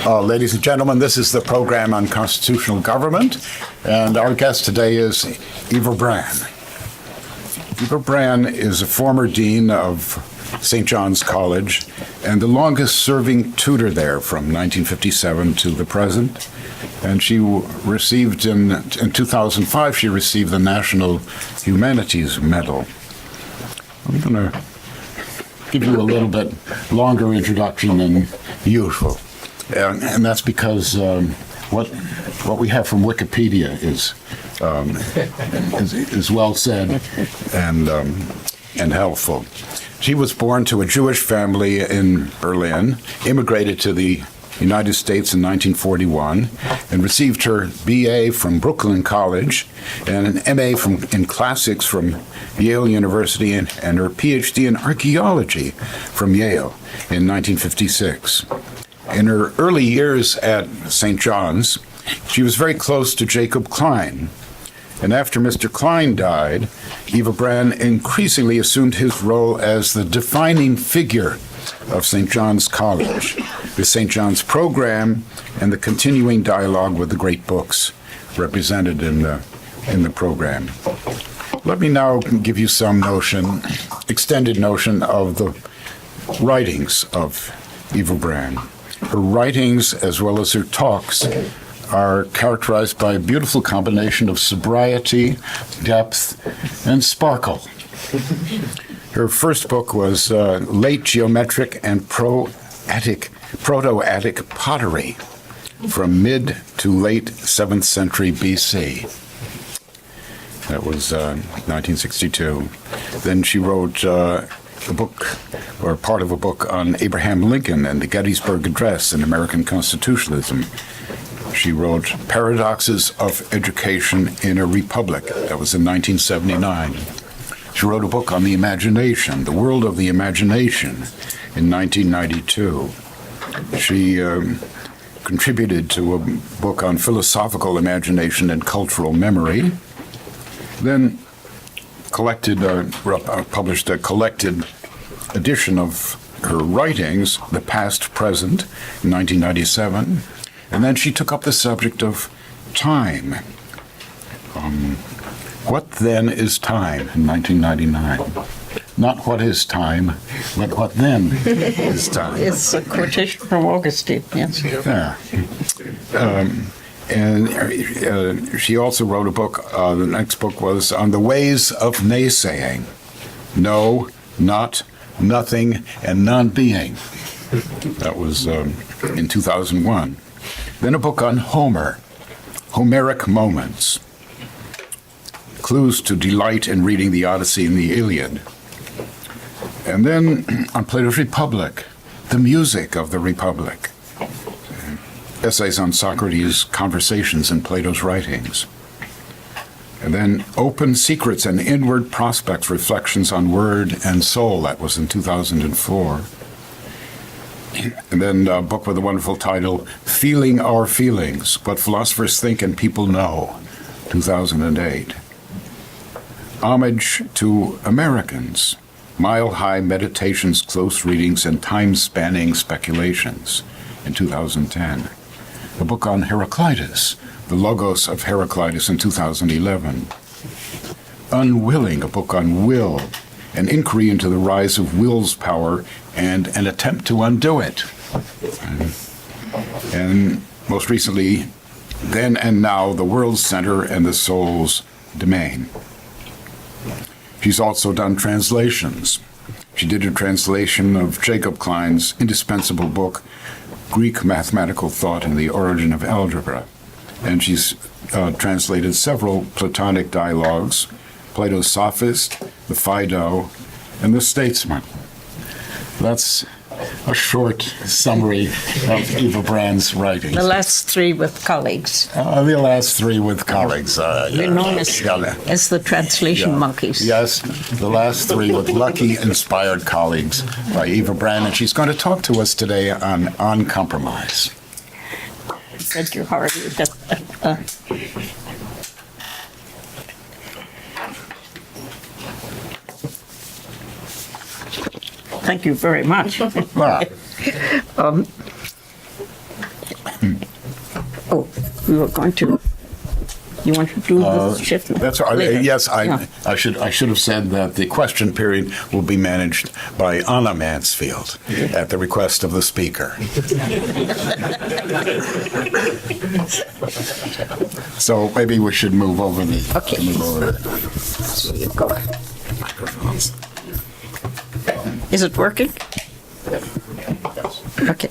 Ladies and gentlemen, this is the program on constitutional government, and our guest today is Eva Brann. Eva Brann is a former dean of St. John's College and the longest-serving tutor there from 1957 to the present. And she received, in 2005, she received the National Humanities Medal. I'm going to give you a little bit longer introduction than usual. And that's because what we have from Wikipedia is well said and helpful. She was born to a Jewish family in Berlin, immigrated to the United States in 1941, and received her BA from Brooklyn College and an MA in classics from Yale University and her Ph.D. in Archaeology from Yale in 1956. In her early years at St. John's, she was very close to Jacob Klein. And after Mr. Klein died, Eva Brann increasingly assumed his role as the defining figure of St. John's College, the St. John's program, and the continuing dialogue with the great books represented in the program. Let me now give you some extended notion of the writings of Eva Brann. Her writings, as well as her talks, are characterized by a beautiful combination of sobriety, depth, and sparkle. Her first book was Late Geometric and Proto-Attic Pottery from mid to late 7th century BC. That was 1962. Then she wrote a book, or part of a book, on Abraham Lincoln and the Gettysburg Address and American constitutionalism. She wrote Paradoxes of Education in a Republic. That was in 1979. She wrote a book on the imagination, the world of the imagination, in 1992. She contributed to a book on philosophical imagination and cultural memory. Then published a collected edition of her writings, The Past Present, in 1997. And then she took up the subject of time. What then is time, in 1999? Not what is time, but what then is time. It's a quotation from Augustine, yes. Yeah. And she also wrote a book, the next book was On the Ways of Naysaying. No, not, nothing, and non-being. That was in 2001. Then a book on Homer, Homeric Moments, clues to delight in reading the Odyssey and the Iliad. And then on Plato's Republic, the music of the Republic, essays on Socrates' conversations in Plato's writings. And then Open Secrets and Inward Prospects, Reflections on Word and Soul, that was in 2004. And then a book with a wonderful title, Feeling Our Feelings, What Philosophers Think and People Know, 2008. Homage to Americans, Mile High Meditations, Close Readings, and Time-Spanning Speculations, in 2010. A book on Heraclitus, The Logos of Heraclitus, in 2011. Unwilling, a book on will, an inquiry into the rise of will's power and an attempt to undo it. And most recently, Then and Now, The World's Center and the Soul's Domain. She's also done translations. She did a translation of Jacob Klein's indispensable book, Greek Mathematical Thought and the Origin of Algebra. And she's translated several Platonic dialogues, Plato's Sophist, the Phaedo, and the Statesman. That's a short summary of Eva Brann's writings. The last three with colleagues. The last three with colleagues. We're known as the translation monkeys. Yes, the last three with lucky, inspired colleagues by Eva Brann, and she's going to talk to us today on compromise. Thank you, Harvey. Thank you very much. Oh, we were going to. You want to do the shift? That's all right. later? Yes, Yeah. I should have said that the question period will be managed by Anna Mansfield at the request of the speaker. So maybe we should move over the. Okay. Move over the So you go. microphones. Is it working? Okay.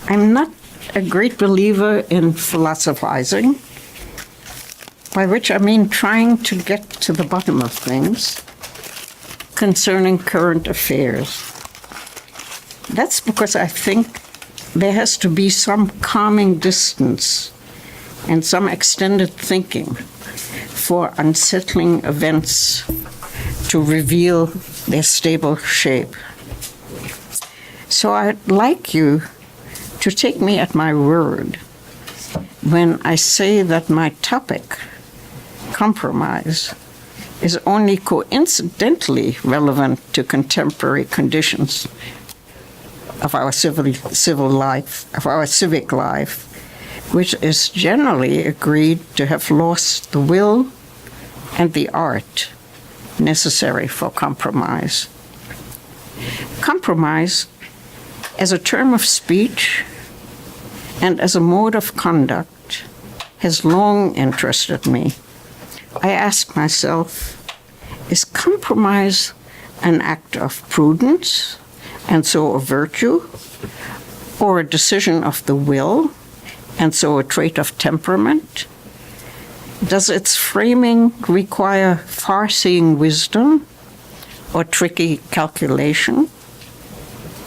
I'm not a great believer in philosophizing, by which I mean trying to get to the bottom of things concerning current affairs. That's because I think there has to be some calming distance and some extended thinking for unsettling events to reveal their stable shape. So I'd like you to take me at my word when I say that my topic, compromise, is only coincidentally relevant to contemporary conditions of our civil life, of our civic life, which is generally agreed to have lost the will and the art necessary for compromise. Compromise, as a term of speech and as a mode of conduct, has long interested me. I ask myself, is compromise an act of prudence and so a virtue, or a decision of the will and so a trait of temperament? Does its framing require far-seeing wisdom or tricky calculation?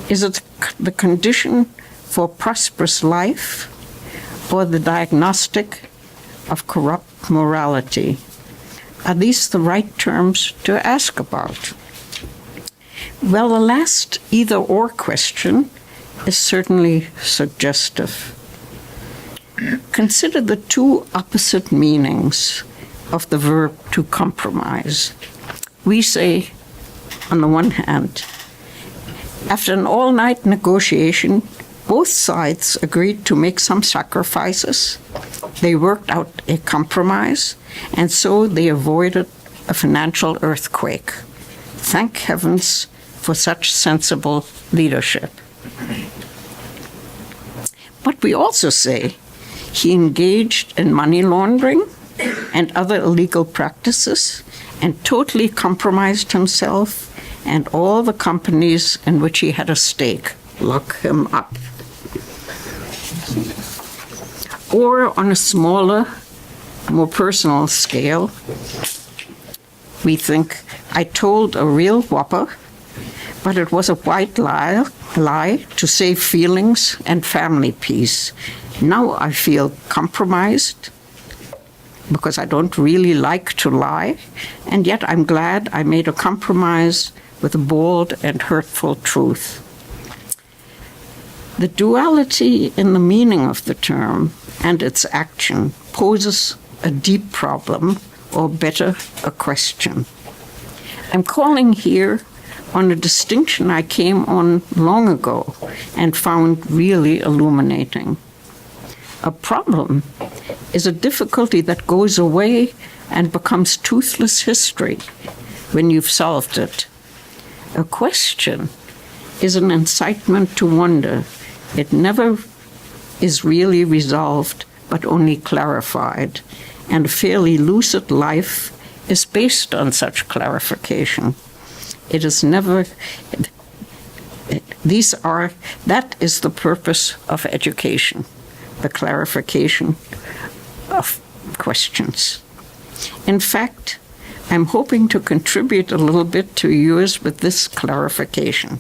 Is it the condition for prosperous life or the diagnostic of corrupt morality? Are these the right terms to ask about? Well, the last either-or question is certainly suggestive. Consider the two opposite meanings of the verb to compromise. We say, on the one hand, after an all-night negotiation, both sides agreed to make some sacrifices. They worked out a compromise, and so they avoided a financial earthquake. Thank heavens for such sensible leadership. But we also say he engaged in money laundering and other illegal practices and totally compromised himself and all the companies in which he had a stake. Lock him up. Or on a smaller, more personal scale, we think, I told a real whopper, but it was a white lie to save feelings and family peace. Now I feel compromised because I don't really like to lie, and yet I'm glad I made a compromise with a bold and hurtful truth. The duality in the meaning of the term and its action poses a deep problem, or better, a question. I'm calling here on a distinction I came on long ago and found really illuminating. A problem is a difficulty that goes away and becomes toothless history when you've solved it. A question is an incitement to wonder. It never is really resolved, but only clarified, and a fairly lucid life is based on such clarification. It is never, that is the purpose of education, the clarification of questions. In fact, I'm hoping to contribute a little bit to yours with this clarification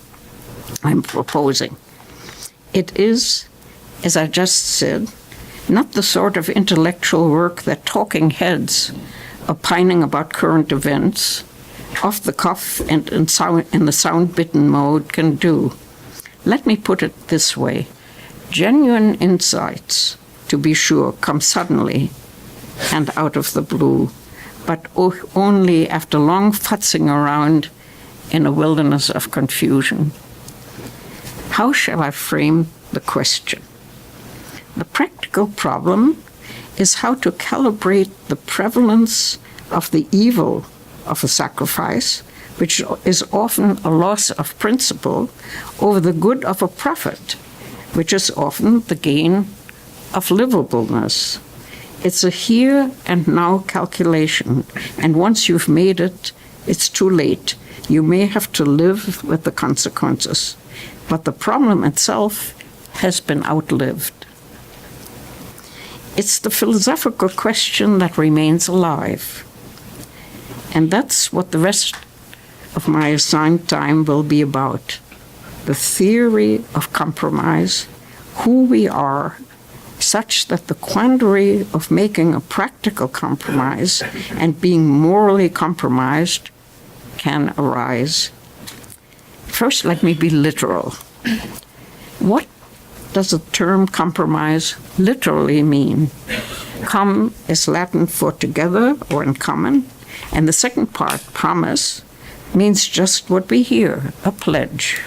I'm proposing. It is, as I just said, not the sort of intellectual work that talking heads opining about current events, off the cuff and in the sound-bitten mode can do. Let me put it this way. Genuine insights, to be sure, come suddenly and out of the blue, but only after long futzing around in a wilderness of confusion. How shall I frame the question? The practical problem is how to calibrate the prevalence of the evil of a sacrifice, which is often a loss of principle, over the good of a profit, which is often the gain of livableness. It's a here and now calculation, and once you've made it, it's too late. You may have to live with the consequences, but the problem itself has been outlived. It's the philosophical question that remains alive. And that's what the rest of my assigned time will be about. The theory of compromise, who we are, such that the quandary of making a practical compromise and being morally compromised can arise. First, let me be literal. What does the term compromise literally mean? Com is Latin for together or in common, and the second part, promise, means just what we hear, a pledge.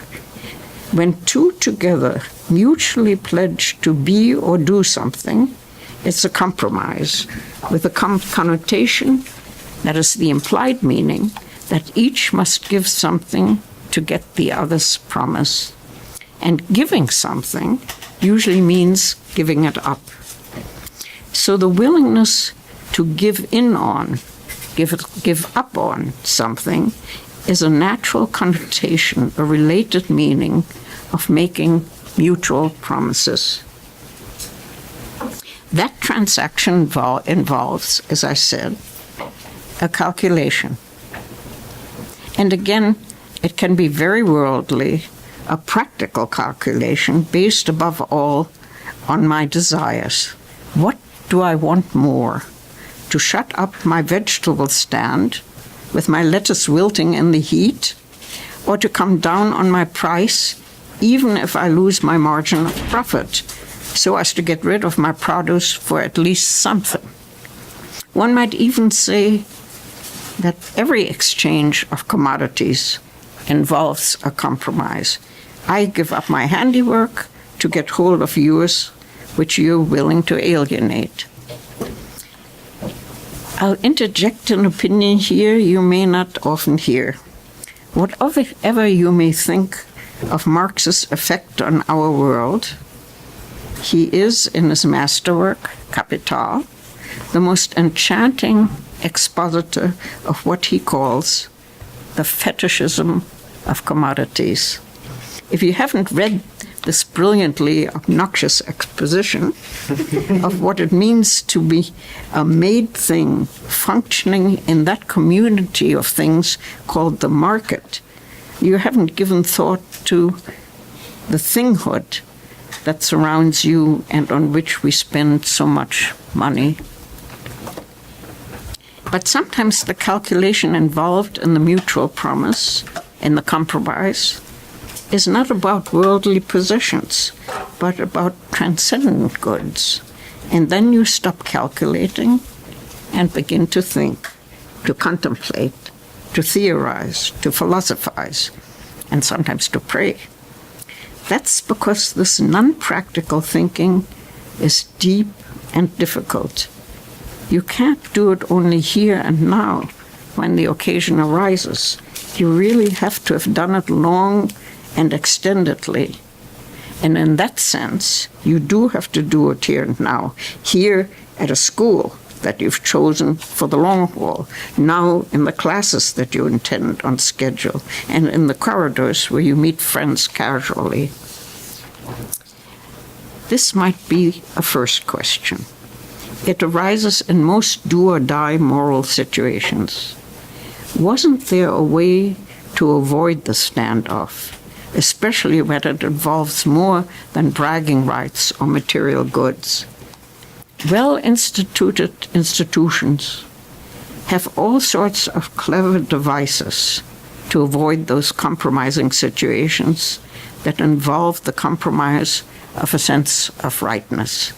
When two together mutually pledge to be or do something, it's a compromise with a connotation that is the implied meaning that each must give something to get the other's promise. And giving something usually means giving it up. So the willingness to give in on, give up on something is a natural connotation, a related meaning of making mutual promises. That transaction involves, as I said, a calculation. And again, it can be very worldly, a practical calculation based above all on my desires. What do I want more? To shut up my vegetable stand with my lettuce wilting in the heat, or to come down on my price even if I lose my margin of profit, so as to get rid of my produce for at least something. One might even say that every exchange of commodities involves a compromise. I give up my handiwork to get hold of yours, which you're willing to alienate. I'll interject an opinion here you may not often hear. Whatever you may think of Marx's effect on our world, he is, in his masterwork, Kapital, the most enchanting expositor of what he calls the fetishism of commodities. If you haven't read this brilliantly obnoxious exposition of what it means to be a made thing functioning in that community of things called the market, you haven't given thought to the thinghood that surrounds you and on which we spend so much money. But sometimes the calculation involved in the mutual promise, in the compromise, is not about worldly possessions, but about transcendent goods. And then you stop calculating and begin to think, to contemplate, to theorize, to philosophize, and sometimes to pray. That's because this non-practical thinking is deep and difficult. You can't do it only here and now when the occasion arises. You really have to have done it long and extendedly. And in that sense, you do have to do it here and now, here at a school that you've chosen for the long haul, now in the classes that you intend on schedule, and in the corridors where you meet friends casually. This might be a first question. It arises in most do-or-die moral situations. Wasn't there a way to avoid the standoff, especially when it involves more than bragging rights or material goods? Well-instituted institutions have all sorts of clever devices to avoid those compromising situations that involve the compromise of a sense of rightness.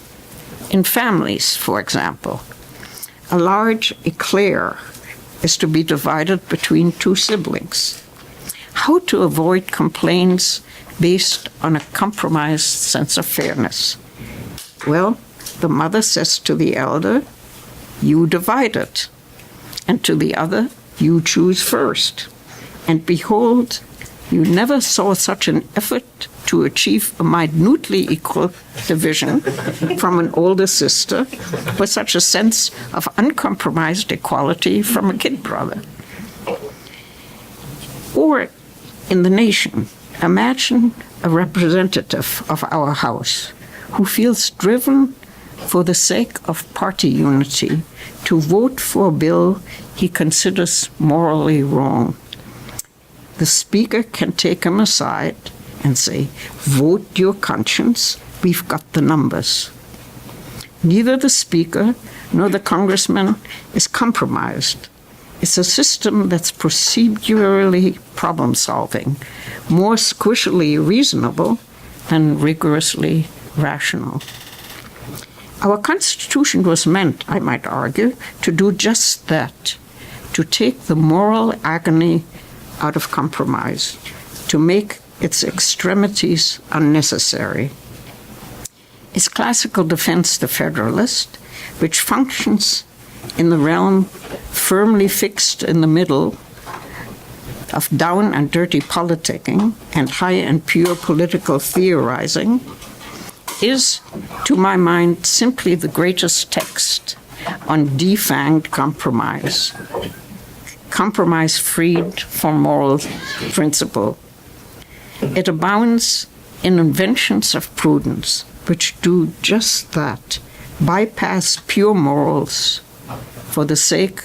In families, for example, a large eclair is to be divided between two siblings. How to avoid complaints based on a compromised sense of fairness? Well, the mother says to the elder, "You divide it," and to the other, "You choose first." And behold, you never saw such an effort to achieve a minutely equal division from an older sister, with such a sense of uncompromised equality from a kid brother. Or in the nation, imagine a representative of our house who feels driven for the sake of party unity to vote for a bill he considers morally wrong. The speaker can take him aside and say, "Vote your conscience, we've got the numbers." Neither the speaker nor the congressman is compromised. It's a system that's procedurally problem-solving, more squishily reasonable than rigorously rational. Our Constitution was meant, I might argue, to do just that, to take the moral agony out of compromise, to make its extremities unnecessary. Its classical defense, the Federalist, which functions in the realm firmly fixed in the middle of down and dirty politicking and high and pure political theorizing, is, to my mind, simply the greatest text on defanged compromise. Compromise freed from moral principle. It abounds in inventions of prudence, which do just that, bypass pure morals for the sake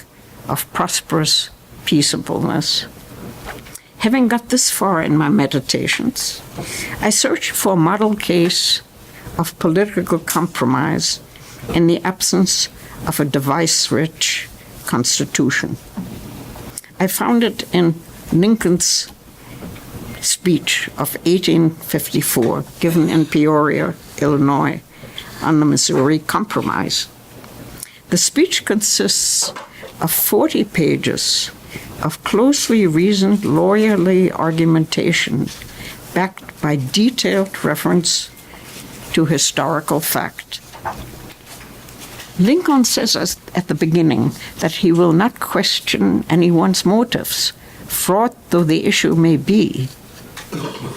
of prosperous peaceableness. Having got this far in my meditations, I searched for a model case of political compromise in the absence of a device-rich constitution. I found it in Lincoln's speech of 1854, given in Peoria, Illinois, on the Missouri Compromise. The speech consists of 40 pages of closely reasoned, lawyerly argumentation backed by detailed reference to historical fact. Lincoln says at the beginning that he will not question anyone's motives, fraught though the issue may be.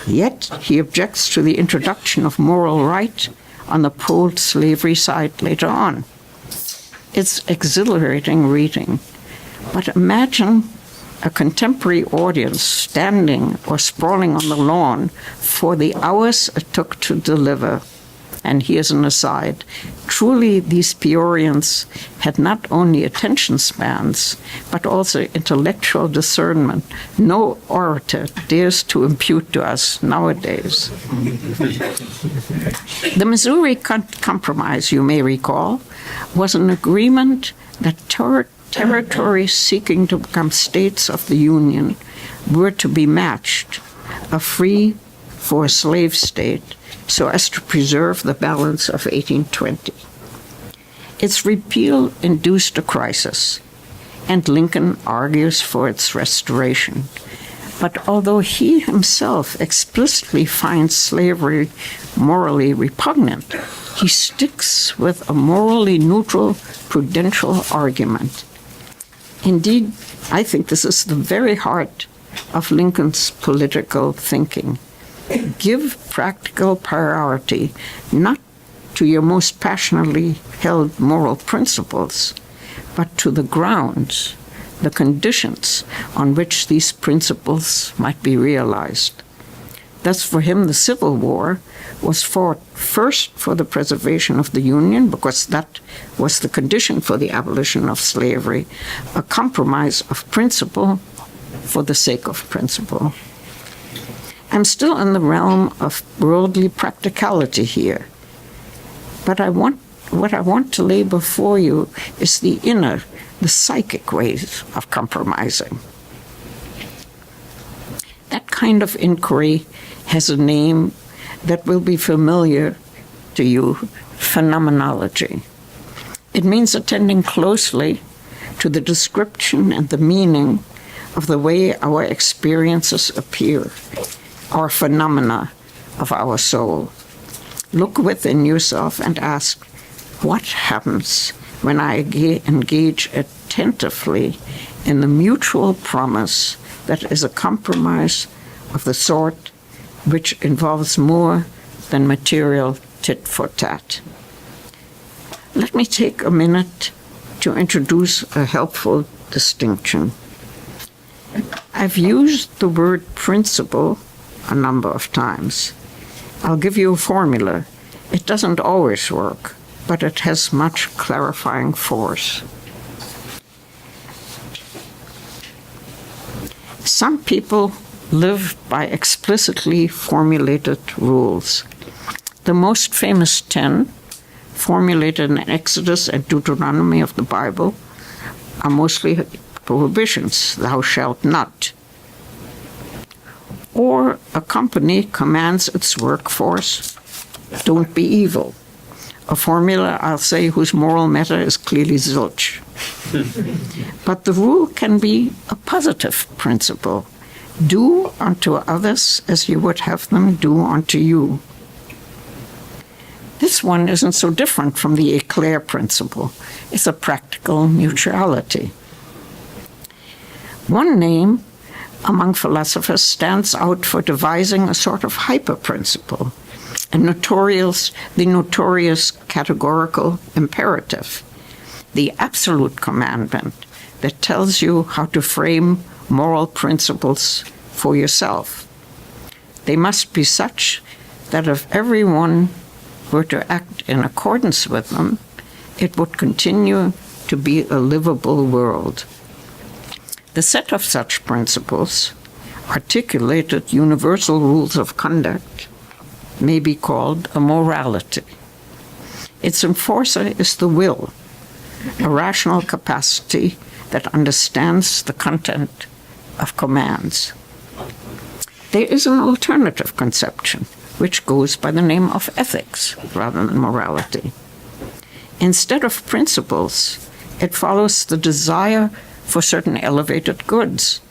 Yet he objects to the introduction of moral right on the pro-slavery side later on. It's exhilarating reading, but imagine a contemporary audience standing or sprawling on the lawn for the hours it took to deliver. And here's an aside. Truly, these Peorians had not only attention spans, but also intellectual discernment. No orator dares to impute to us nowadays. The Missouri Compromise, you may recall, was an agreement that territories seeking to become states of the Union were to be matched, a free for a slave state, so as to preserve the balance of 1820. Its repeal induced a crisis, and Lincoln argues for its restoration. But although he himself explicitly finds slavery morally repugnant, he sticks with a morally neutral, prudential argument. Indeed, I think this is the very heart of Lincoln's political thinking. Give practical priority not to your most passionately held moral principles, but to the grounds, the conditions on which these principles might be realized. Thus, for him, the Civil War was fought first for the preservation of the Union, because that was the condition for the abolition of slavery, a compromise of principle for the sake of principle. I'm still in the realm of worldly practicality here, but what I want to lay before you is the inner, the psychic ways of compromising. That kind of inquiry has a name that will be familiar to you, phenomenology. It means attending closely to the description and the meaning of the way our experiences appear, our phenomena of our soul. Look within yourself and ask, what happens when I engage attentively in the mutual promise that is a compromise of the sort which involves more than material tit for tat? Let me take a minute to introduce a helpful distinction. I've used the word principle a number of times. I'll give you a formula. It doesn't always work, but it has much clarifying force. Some people live by explicitly formulated rules. The most famous 10, formulated in Exodus and Deuteronomy of the Bible, are mostly prohibitions. Thou shalt not. Or a company commands its workforce, don't be evil. A formula, I'll say, whose moral matter is clearly zilch. But the rule can be a positive principle. Do unto others as you would have them do unto you. This one isn't so different from the éclair principle. It's a practical mutuality. One name among philosophers stands out for devising a sort of hyper-principle, the notorious categorical imperative, the absolute commandment that tells you how to frame moral principles for yourself. They must be such that if everyone were to act in accordance with them, it would continue to be a livable world. The set of such principles, articulated universal rules of conduct, may be called a morality. Its enforcer is the will, a rational capacity that understands the content of commands. There is an alternative conception, which goes by the name of ethics rather than morality. Instead of principles, it follows the desire for certain elevated goods,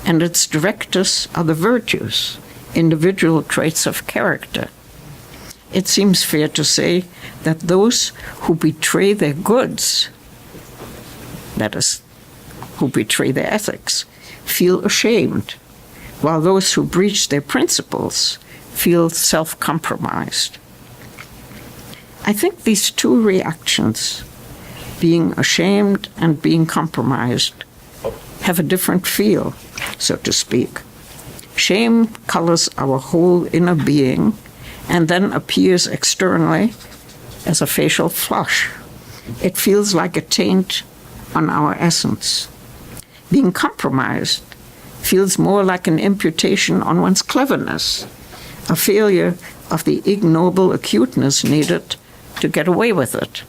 and its directors are the virtues, individual traits of character. It seems fair to say that those who betray their goods, that is, who betray their ethics, feel ashamed, while those who breach their principles feel self-compromised. I think these two reactions, being ashamed and being compromised, have a different feel, so to speak. Shame colors our whole inner being and then appears externally as a facial flush. It feels like a taint on our essence. Being compromised feels more like an imputation on one's cleverness, a failure of the ignoble acuteness needed to get away with it.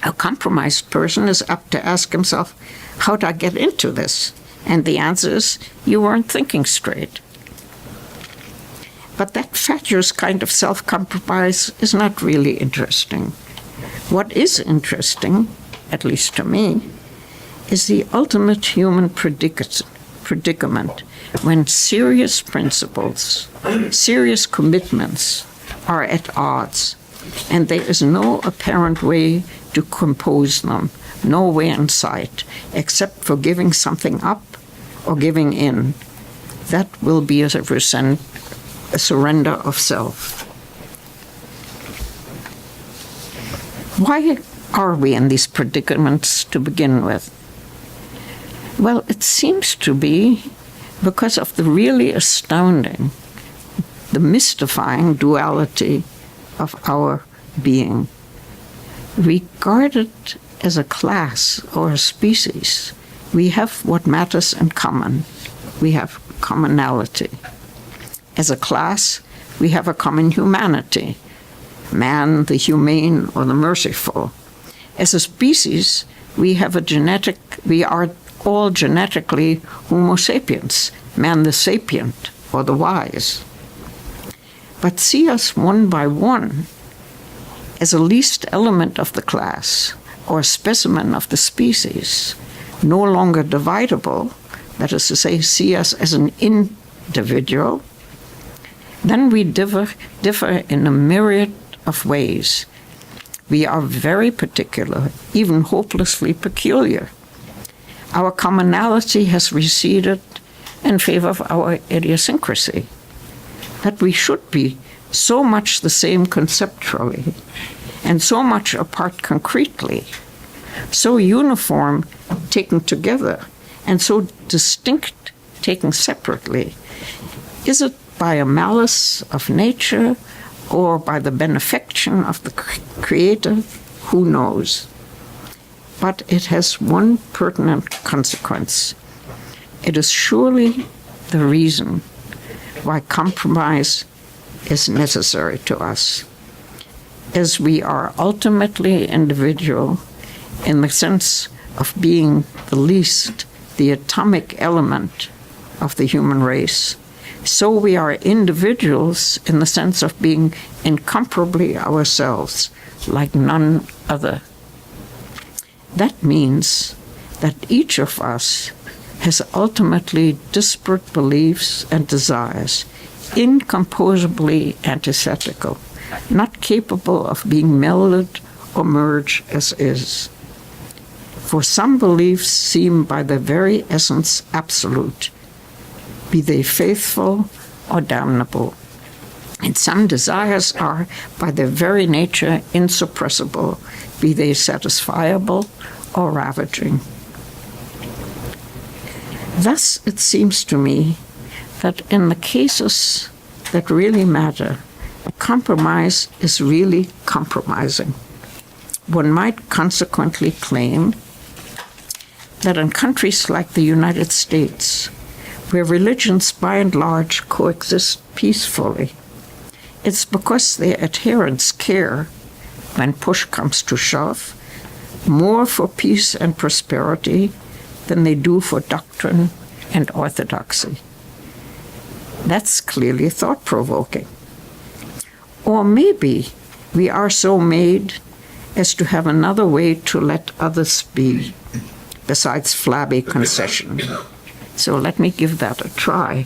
A compromised person is apt to ask himself, how'd I get into this? And the answer is, you weren't thinking straight. But that fatuous kind of self-compromise is not really interesting. What is interesting, at least to me, is the ultimate human predicament when serious principles, serious commitments are at odds, and there is no apparent way to compose them, no way in sight, except for giving something up or giving in. That will be a surrender of self. Why are we in these predicaments to begin with? Well, it seems to be because of the really astounding, the mystifying duality of our being. Regarded as a class or a species, we have what matters in common. We have commonality. As a class, we have a common humanity, man, the humane, or the merciful. As a species, we are all genetically Homo sapiens, man the sapient, or the wise. But see us one by one as a least element of the class, or a specimen of the species, no longer dividable, that is to say, see us as an individual, then we differ in a myriad of ways. We are very particular, even hopelessly peculiar. Our commonality has receded in favor of our idiosyncrasy. That we should be so much the same conceptually, and so much apart concretely, so uniform taken together, and so distinct taken separately. Is it by a malice of nature or by the benefaction of the Creator? Who knows? But it has one pertinent consequence. It is surely the reason why compromise is necessary to us, as we are ultimately individual in the sense of being the least, the atomic element of the human race. So we are individuals in the sense of being incomparably ourselves, like none other. That means that each of us has ultimately disparate beliefs and desires, incomposably antithetical, not capable of being melded or merged as is. For some beliefs seem by their very essence absolute, be they faithful or damnable, and some desires are by their very nature insuppressible, be they satisfiable or ravaging. Thus, it seems to me that in the cases that really matter, a compromise is really compromising. One might consequently claim that in countries like the United States, where religions by and large coexist peacefully, it's because their adherents care, when push comes to shove, more for peace and prosperity than they do for doctrine and orthodoxy. That's clearly thought-provoking. Or maybe we are so made as to have another way to let others be, besides flabby concession. So let me give that a try.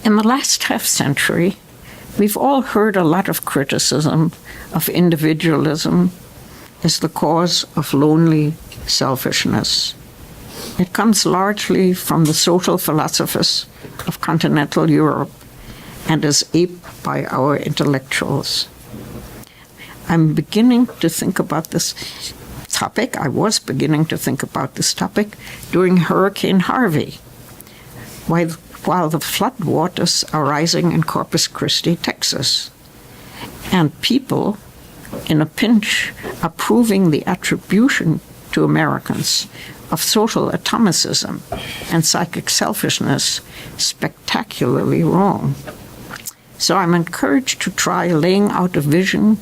In the last half-century, we've all heard a lot of criticism of individualism as the cause of lonely selfishness. It comes largely from the social philosophers of continental Europe and is aped by our intellectuals. I'm beginning to think about this topic. I was beginning to think about this topic during Hurricane Harvey, while the flood waters are rising in Corpus Christi, Texas, and people in a pinch are proving the attribution to Americans of social atomicism and psychic selfishness spectacularly wrong. So I'm encouraged to try laying out a vision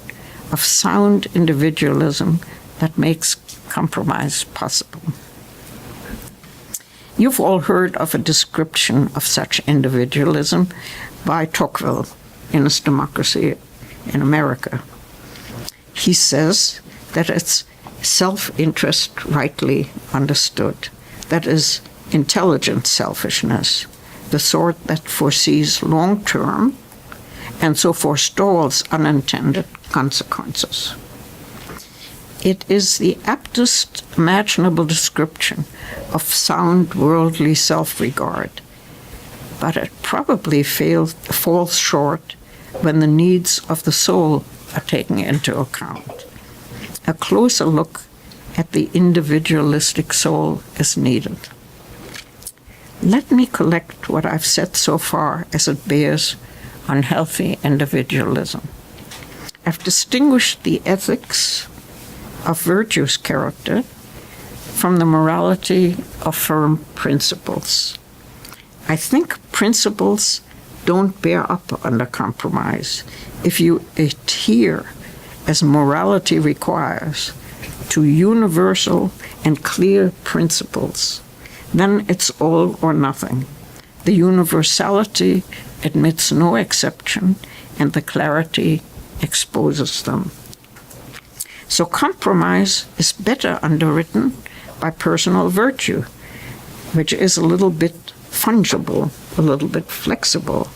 of sound individualism that makes compromise possible. You've all heard of a description of such individualism by Tocqueville in his Democracy in America. He says that it's self-interest rightly understood, that is, intelligent selfishness, the sort that foresees long-term and so forestalls unintended consequences. It is the aptest imaginable description of sound worldly self-regard, but it probably falls short when the needs of the soul are taken into account. A closer look at the individualistic soul is needed. Let me collect what I've said so far as it bears on healthy individualism. I've distinguished the ethics of virtue's character from the morality of firm principles. I think principles don't bear up under compromise if you adhere, as morality requires, to universal and clear principles. Then it's all or nothing. The universality admits no exception, and the clarity exposes them. So compromise is better underwritten by personal virtue, which is a little bit fungible, a little bit flexible.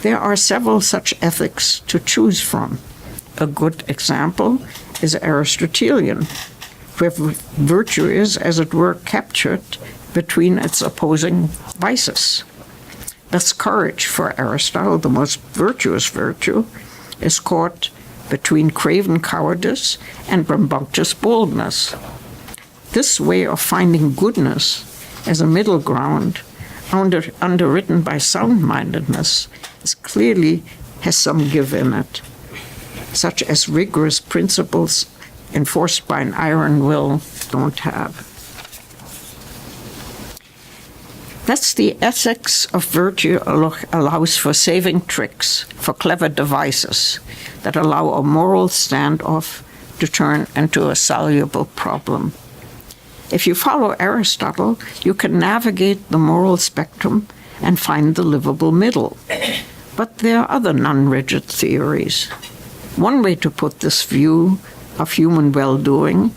There are several such ethics to choose from. A good example is Aristotelian, where virtue is, as it were, captured between its opposing vices. Thus, courage for Aristotle, the most virtuous virtue, is caught between craven cowardice and rambunctious boldness. This way of finding goodness as a middle ground, underwritten by sound-mindedness, clearly has some give in it, such as rigorous principles enforced by an iron will don't have. Thus, the ethics of virtue allows for saving tricks, for clever devices that allow a moral standoff to turn into a soluble problem. If you follow Aristotle, you can navigate the moral spectrum and find the livable middle. But there are other non-rigid theories. One way to put this view of human well-doing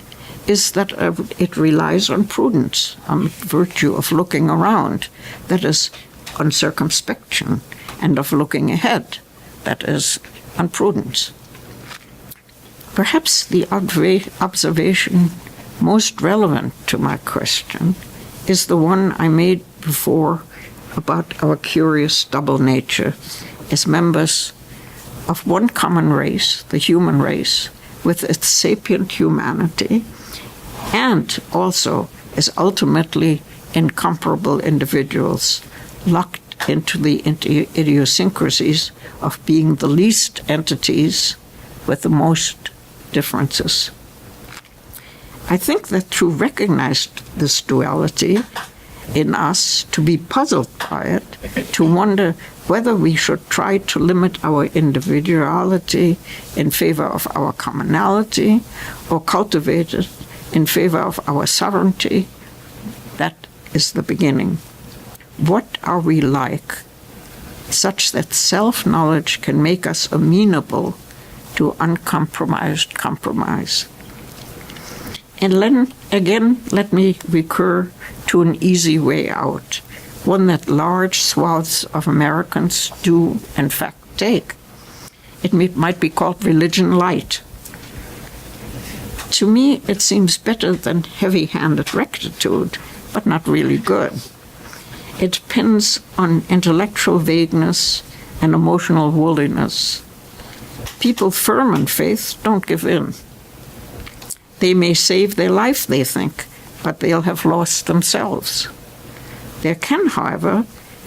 is that it relies on prudence, on virtue of looking around, that is, on circumspection, and of looking ahead, that is, on prudence. Perhaps the observation most relevant to my question is the one I made before about our curious double nature as members of one common race, the human race, with its sapient humanity, and also as ultimately incomparable individuals locked into the idiosyncrasies of being the least entities with the most differences. I think that to recognize this duality in us, to be puzzled by it, to wonder whether we should try to limit our individuality in favor of our commonality or cultivate it in favor of our sovereignty, that is the beginning. What are we like, such that self-knowledge can make us amenable to uncompromised compromise? And then, again, let me recur to an easy way out, one that large swaths of Americans do, in fact, take. It might be called religion light. To me, it seems better than heavy-handed rectitude, but not really good. It depends on intellectual vagueness and emotional woolliness. People firm in faith don't give in. They may save their life, they think, but they'll have lost themselves. There can, however,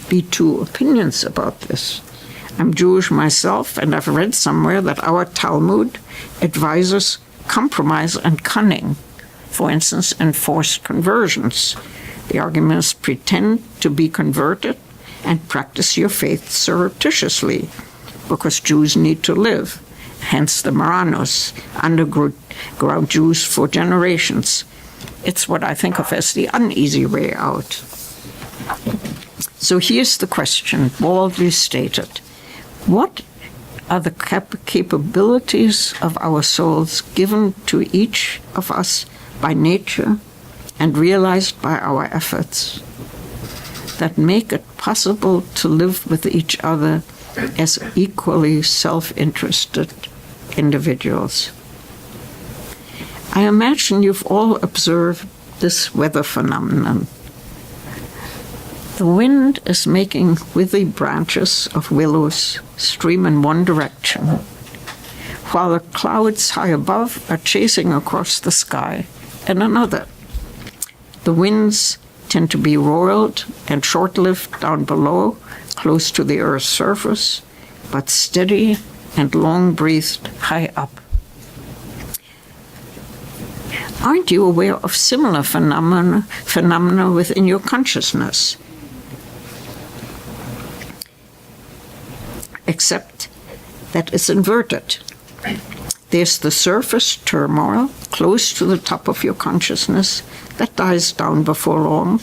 be two opinions about this. I'm Jewish myself, and I've read somewhere that our Talmud advises compromise and cunning, for instance, in forced conversions. The argument is pretend to be converted and practice your faith surreptitiously, because Jews need to live. Hence the Marranos, underground Jews for generations. It's what I think of as the uneasy way out. So here's the question, baldly stated. What are the capabilities of our souls given to each of us by nature and realized by our efforts that make it possible to live with each other as equally self-interested individuals? I imagine you've all observed this weather phenomenon. The wind is making withy branches of willows stream in one direction, while the clouds high above are chasing across the sky in another. The winds tend to be roiled and short-lived down below, close to the Earth's surface, but steady and long-breathed high up. Aren't you aware of similar phenomena within your consciousness? Except that it's inverted. There's the surface turmoil close to the top of your consciousness that dies down before long,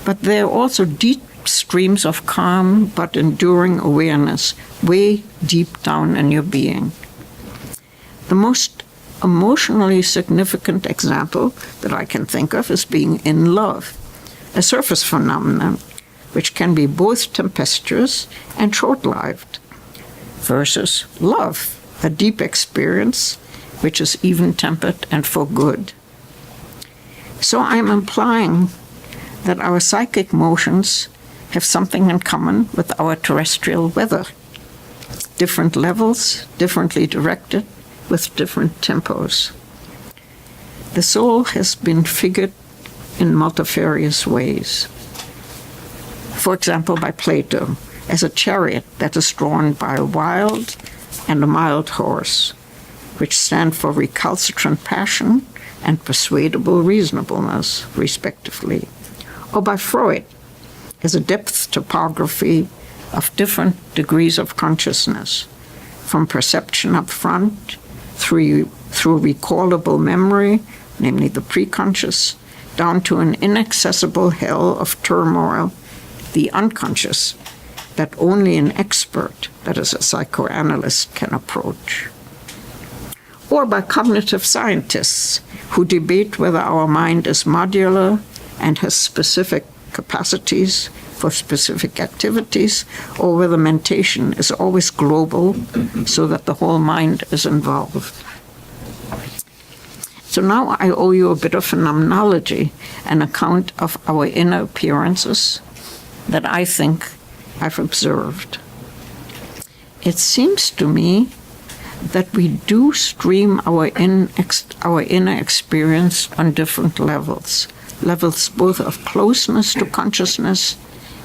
but there are also deep streams of calm but enduring awareness way deep down in your being. The most emotionally significant example that I can think of is being in love, a surface phenomenon which can be both tempestuous and short-lived, versus love, a deep experience which is even-tempered and for good. So I'm implying that our psychic motions have something in common with our terrestrial weather. Different levels, differently directed, with different tempos. The soul has been figured in multifarious ways. For example, by Plato, as a chariot that is drawn by a wild and a mild horse, which stand for recalcitrant passion and persuadable reasonableness, respectively. Or by Freud, as a depth topography of different degrees of consciousness, from perception up front, through recallable memory, namely the preconscious, down to an inaccessible hell of turmoil, the unconscious, that only an expert, that is a psychoanalyst, can approach. Or by cognitive scientists who debate whether our mind is modular and has specific capacities for specific activities, or whether mentation is always global so that the whole mind is involved. So now I owe you a bit of phenomenology, an account of our inner appearances that I think I've observed. It seems to me that we do stream our inner experience on different levels both of closeness to consciousness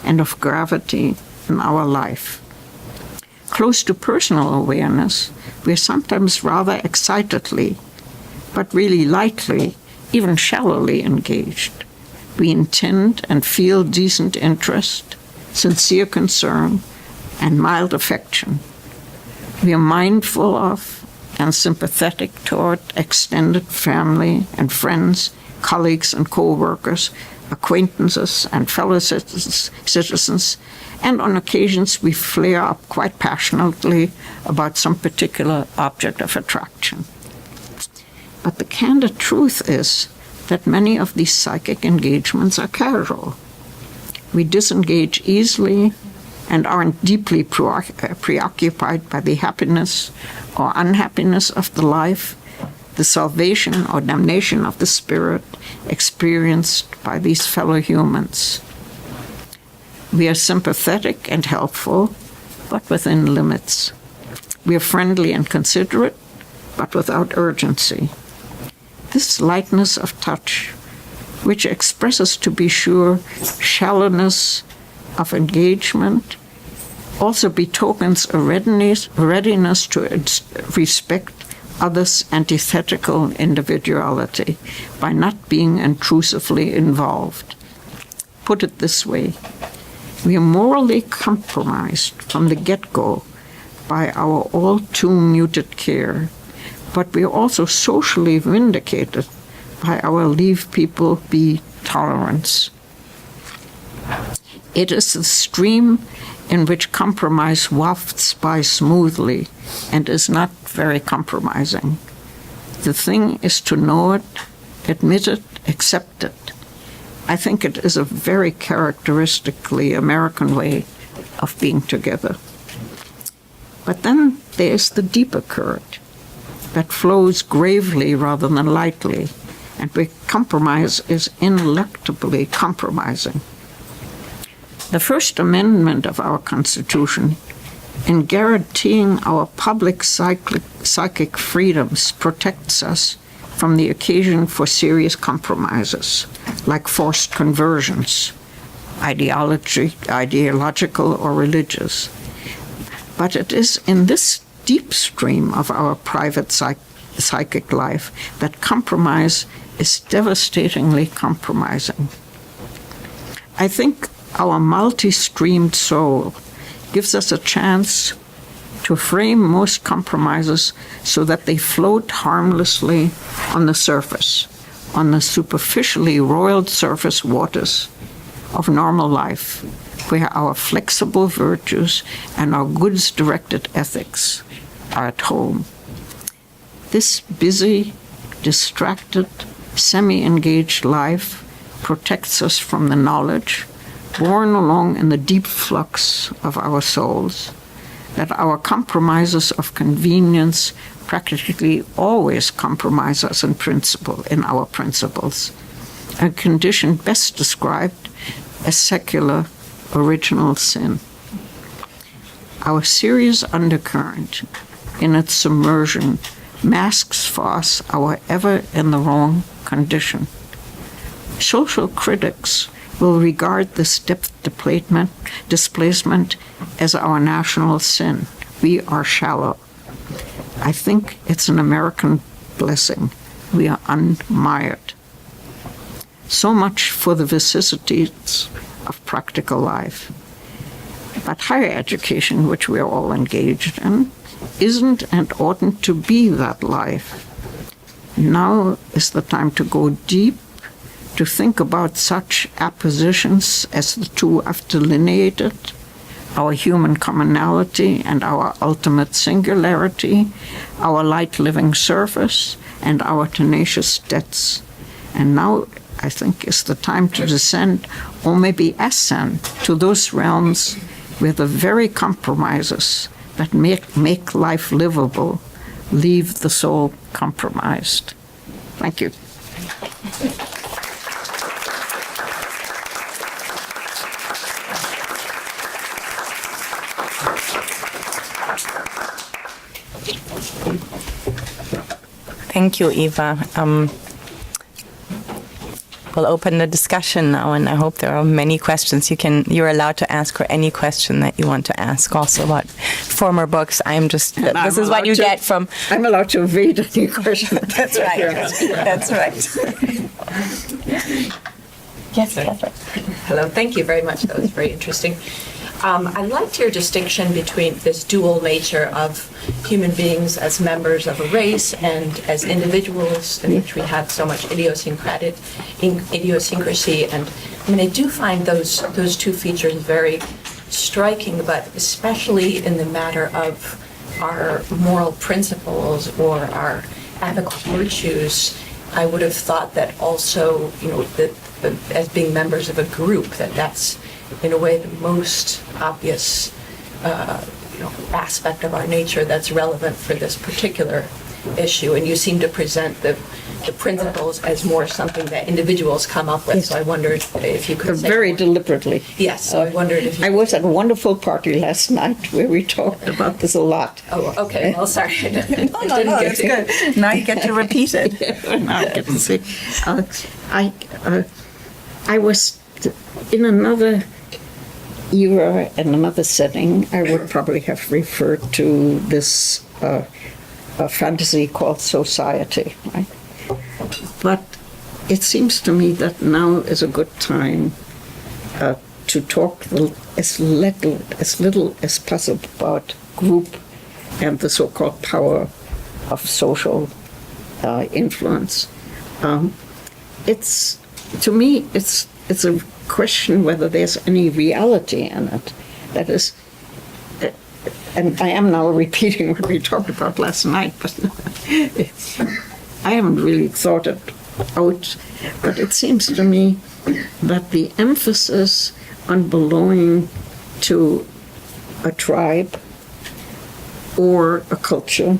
and of gravity in our life. Close to personal awareness, we're sometimes rather excitedly, but really lightly, even shallowly engaged. We intend and feel decent interest, sincere concern, and mild affection. We are mindful of and sympathetic toward extended family and friends, colleagues and co-workers, acquaintances and fellow citizens, and on occasions we flare up quite passionately about some particular object of attraction. But the candid truth is that many of these psychic engagements are casual. We disengage easily and aren't deeply preoccupied by the happiness or unhappiness of the life, the salvation or damnation of the spirit experienced by these fellow humans. We are sympathetic and helpful, but within limits. We are friendly and considerate, but without urgency. This lightness of touch, which expresses, to be sure, shallowness of engagement, also betokens a readiness to respect others' antithetical individuality by not being intrusively involved. Put it this way, we are morally compromised from the get-go by our all too muted care, but we are also socially vindicated by our leave people be tolerance. It is the stream in which compromise wafts by smoothly and is not very compromising. The thing is to know it, admit it, accept it. I think it is a very characteristically American way of being together. But then there's the deeper current that flows gravely rather than lightly, and where compromise is ineluctably compromising. The First Amendment of our Constitution, in guaranteeing our public psychic freedoms, protects us from the occasion for serious compromises, like forced conversions, ideological or religious. But it is in this deep stream of our private psychic life that compromise is devastatingly compromising. I think our multi-streamed soul gives us a chance to frame most compromises so that they float harmlessly on the surface, on the superficially roiled surface waters of normal life, where our flexible virtues and our goods-directed ethics are at home. This busy, distracted, semi-engaged life protects us from the knowledge, borne along in the deep flux of our souls, that our compromises of convenience practically always compromise us in principle, in our principles, a condition best described as secular original sin. Our serious undercurrent in its submersion masks for us our ever in the wrong condition. Social critics will regard this depth displacement as our national sin. We are shallow. I think it's an American blessing. We are unmired. So much for the vicissitudes of practical life. But higher education, which we are all engaged in, isn't and oughtn't to be that life. Now is the time to go deep, to think about such appositions as the two I've delineated, our human commonality and our ultimate singularity, our light living surface and our tenacious debts. And now, I think, is the time to descend, or maybe ascend, to those realms where the very compromises that make life livable leave the soul compromised. Thank you. Thank you, Eva. We'll open the discussion now, and I hope there are many questions. You're allowed to ask her any question that you want to ask, also about former books. This is what you get from... I'm allowed to evade any question. That's right. That's right. Yes, Catherine. Hello, thank you very much. That was very interesting. I liked your distinction between this dual nature of human beings as members of a race and as individuals, in which we have so much idiosyncracy. And I mean, I do find those two features very striking, but especially in the matter of our moral principles or our ethical virtues. I would have thought that also, that as being members of a group, that's in a way the most obvious aspect of our nature that's relevant for this particular issue. And you seem to present the principles as more something that individuals come up with. So I wondered if you could say very more. deliberately. Yes, so I wondered if you I was at a wonderful party last night where we talked about this a lot. Oh, okay. Well, sorry. No, it's good. Now you get to repeat it. Now I get to see. I was in another era and another setting. I would probably have referred to this a fantasy called society, right? But it seems to me that now is a good time to talk as little as possible about group and the so-called power of social influence. To me, it's a question whether there's any reality in it. That is, and I am now repeating what we talked about last night, but I haven't really thought it out. But it seems to me that the emphasis on belonging to a tribe or a culture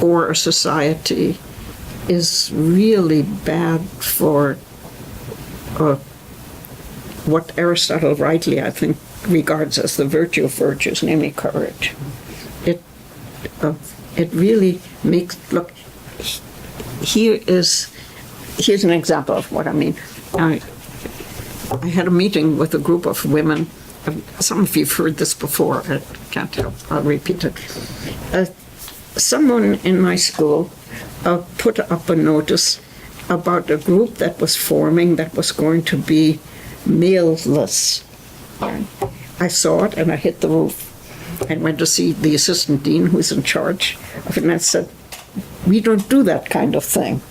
or a society is really bad for what Aristotle rightly, I think, regards as the virtue of virtues, namely courage. It really makes, look, here's an example of what I mean. I had a meeting with a group of women. Some of you have heard this before. I can't help, I'll repeat it. Someone in my school put up a notice about a group that was forming that was going to be male-less. I saw it and I hit the roof and went to see the assistant dean who's in charge of it, and I said, we don't do that kind of thing.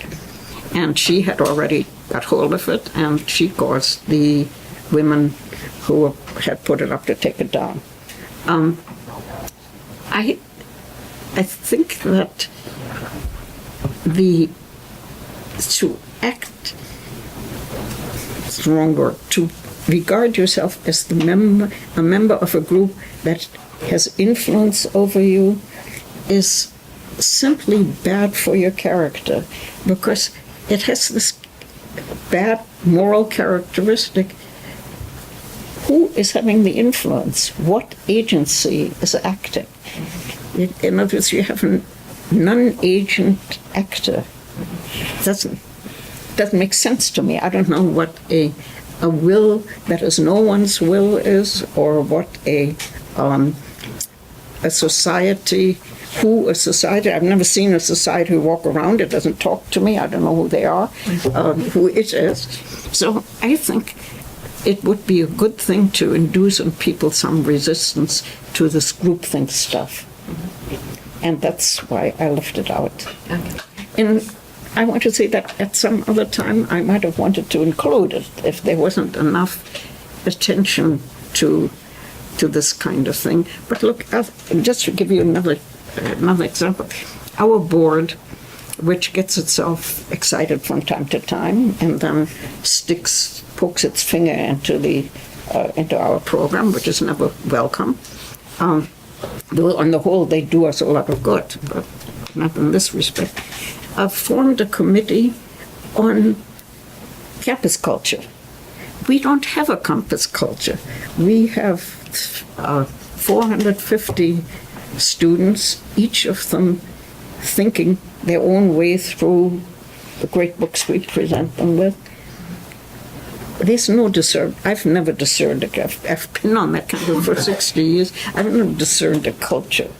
And she had already got hold of it, and she caused the women who had put it up to take it down. I think that that's the wrong word, to regard yourself as a member of a group that has influence over you is simply bad for your character, because it has this bad moral characteristic. Who is having the influence? What agency is acting? In other words, you have a non-agent actor. Doesn't make sense to me. I don't know what a will that is no one's will is, or what a society. I've never seen a society who walk around. It doesn't talk to me. I don't know who they are, who it is. So I think it would be a good thing to induce in people some resistance to this groupthink stuff. And that's why I left it out. Okay. And I want to say that at some other time I might have wanted to include it if there wasn't enough attention to this kind of thing. But look, just to give you another example, our board, which gets itself excited from time to time and then pokes its finger into our program, which is never welcome. On the whole, they do us a lot of good, but not in this respect. I've formed a committee on campus culture. We don't have a campus culture. We have 450 students, each of them thinking their own way through the great books we present them with. There's no discern. I've never discerned I've been on that kind of for 60 years. I've never discerned a culture.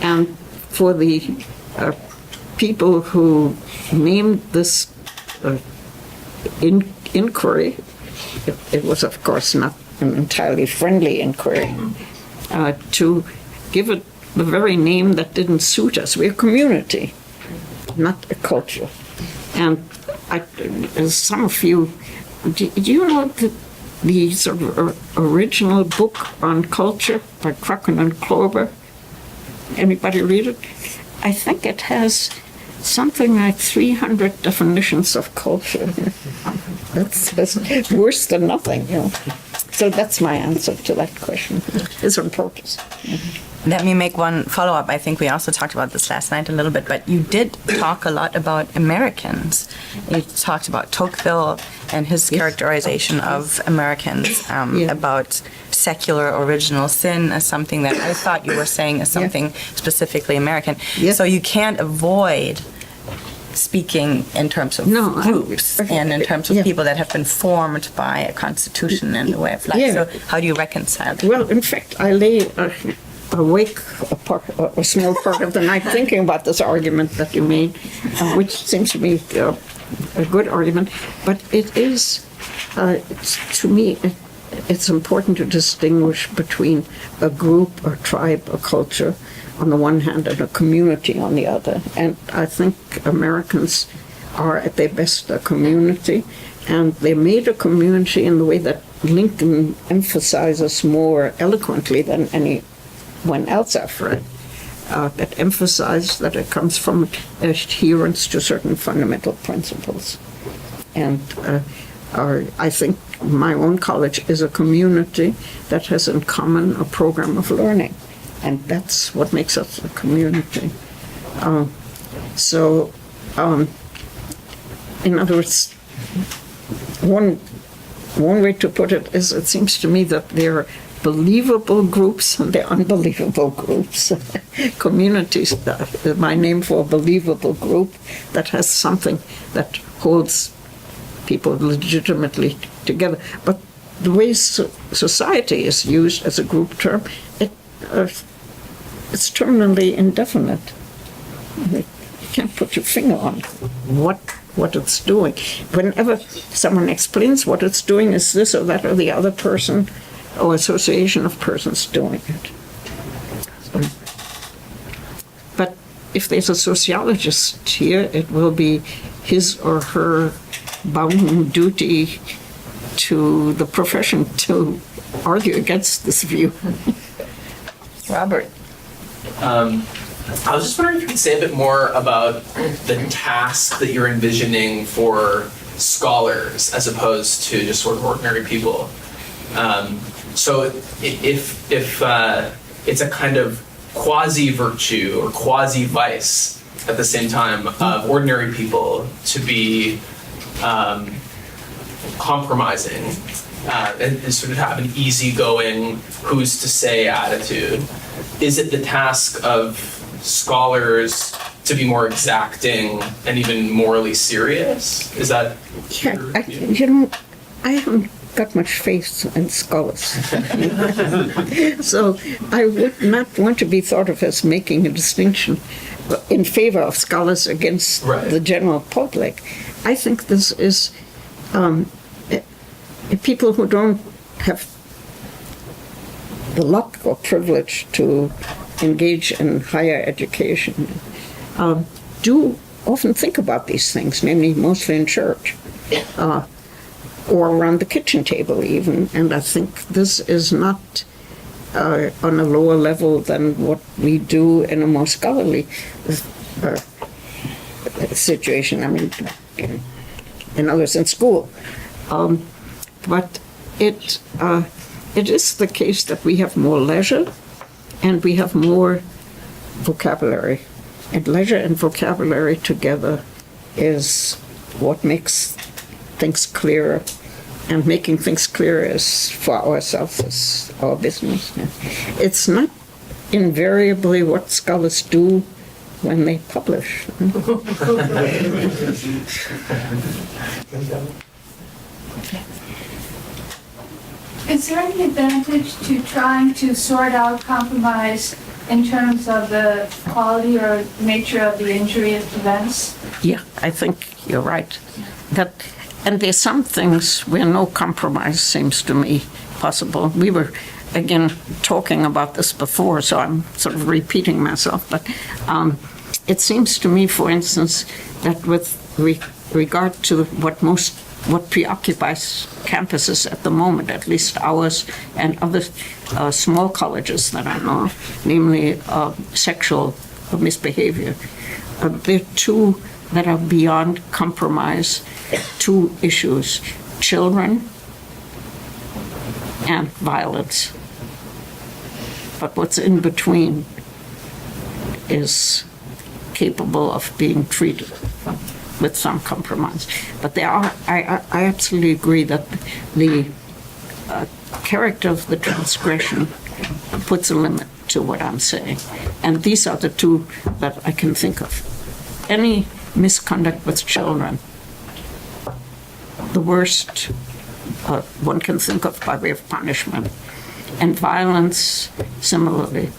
And for the people who named this inquiry, it was, of course, not an entirely friendly inquiry, to give it the very name that didn't suit us. We're a community, not a culture. And some of you, do you know the sort of original book on culture by Crocken and Clover? Anybody read it? I think it has something like 300 definitions of culture. That's worse than nothing, you know. So that's my answer to that question. It's on purpose. Let me make one follow-up. I think we also talked about this last night a little bit, but you did talk a lot about Americans. You talked about Tocqueville and his characterization of Americans, about secular original sin as something that I thought you were saying is something specifically American. So you can't avoid speaking in terms of groups and in terms of people that have been formed by a constitution and a way of life. So how do you reconcile that? Well, in fact, I lay awake a small part of the night thinking about this argument that you made, which seems to me a good argument. But it is, to me, it's important to distinguish between a group, a tribe, a culture on the one hand and a community on the other. And I think Americans are at their best a community, and they made a community in the way that Lincoln emphasizes more eloquently than anyone else I've read, that emphasized that it comes from adherence to certain fundamental principles. And I think my own college is a community that has in common a program of learning. And that's what makes us a community. In other words, one way to put it is, it seems to me that there are believable groups and there are unbelievable groups. Communities, my name for a believable group that has something that holds people legitimately together. But the way society is used as a group term, it's terminally indefinite. You can't put your finger on what it's doing. Whenever someone explains what it's doing, is this or that or the other person or association of persons doing it. But if there's a sociologist here, it will be his or her bounden duty to the profession to argue against this view. Robert. I was just wondering if you could say a bit more about the task that you're envisioning for scholars as opposed to just sort of ordinary people. So if it's a kind of quasi-virtue or quasi-vice at the same time of ordinary people to be compromising and sort of have an easygoing, who's to say attitude, is it the task of scholars to be more exacting and even morally serious? Is that Yeah, I haven't got much faith in scholars. So I would not want to be thought of as making a distinction in favor of scholars against the general public. I think this is people who don't have the luck or privilege to engage in higher education do often think about these things, namely mostly in church. Or around the kitchen table even, and I think this is not on a lower level than what we do in a more scholarly situation. I mean, in others in school, but it is the case that we have more leisure and we have more vocabulary, and leisure and vocabulary together is what makes things clearer, and making things clearer is for ourselves, is our business. It's not invariably what scholars do when they publish. Is there any advantage to trying to sort out compromise in terms of the quality or nature of the injury events? Yeah, I think you're right. And there's some things where no compromise seems to me possible. We were, again, talking about this before, so I'm sort of repeating myself. But it seems to me, for instance, that with regard to what preoccupies campuses at the moment, at least ours and other small colleges that I know, namely sexual misbehavior, there are two that are beyond compromise, two issues: children and violence. But what's in between is capable of being treated with some compromise. But there are, I absolutely agree that the character of the transgression puts a limit to what I'm saying. And these are the two that I can think of. Any misconduct with children, the worst one can think of by way of punishment, and violence similarly.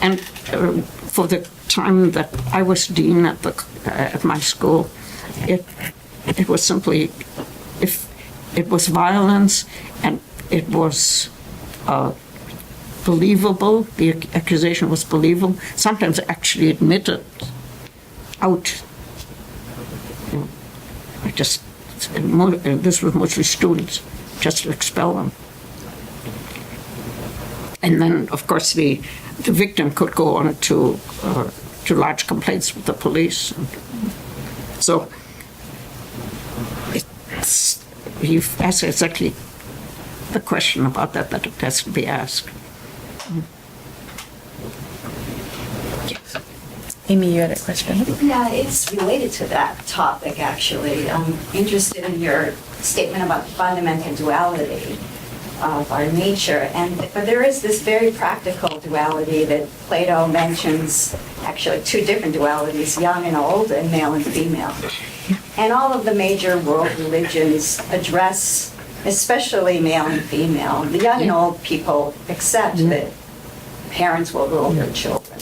And for the time that I was dean at my school, it was simply, if it was violence and it was believable, the accusation was believable, sometimes actually admitted out. This was mostly students, just to expel them. And then, of course, the victim could go on to lodge complaints with the police. So you've asked exactly the question about that it has to be asked. Amy, you had a question? Yeah, it's related to that topic, actually. I'm interested in your statement about the fundamental duality of our nature. But there is this very practical duality that Plato mentions, actually two different dualities, young and old and male and female. And all of the major world religions address, especially male and female. The young and old people accept that parents will rule their children.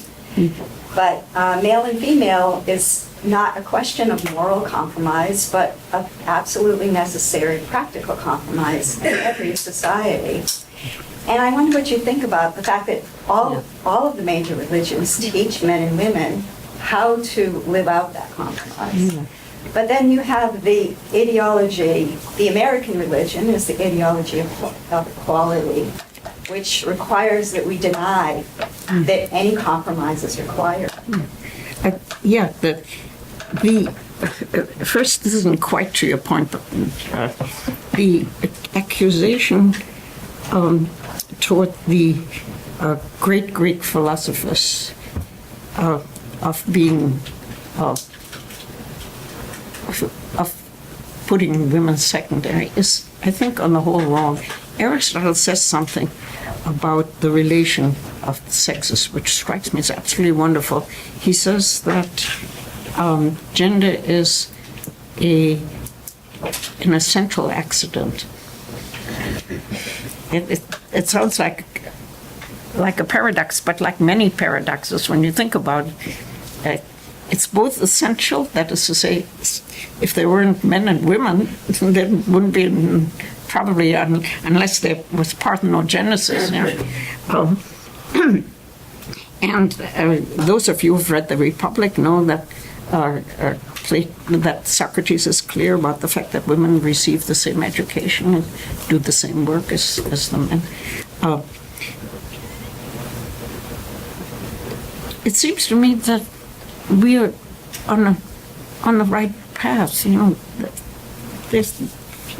But male and female is not a question of moral compromise, but of absolutely necessary practical compromise in every society. And I wonder what you think about the fact that all of the major religions teach men and women how to live out that compromise. But then you have the ideology, the American religion is the ideology of equality, which requires that we deny that any compromise is required. Yeah, the first, this isn't quite to your point, but the accusation toward the great Greek philosophers of being of putting women secondary is, I think, on the whole wrong. Aristotle says something about the relation of the sexes, which strikes me as absolutely wonderful. He says that gender is an essential accident. It sounds like a paradox, but like many paradoxes, when you think about it, it's both essential, that is to say, if there weren't men and women, there wouldn't be, probably, unless there was parthenogenesis. And those of you who've read The Republic know that that Socrates is clear about the fact that women receive the same education and do the same work as the men. It seems to me that we are on the right path. There's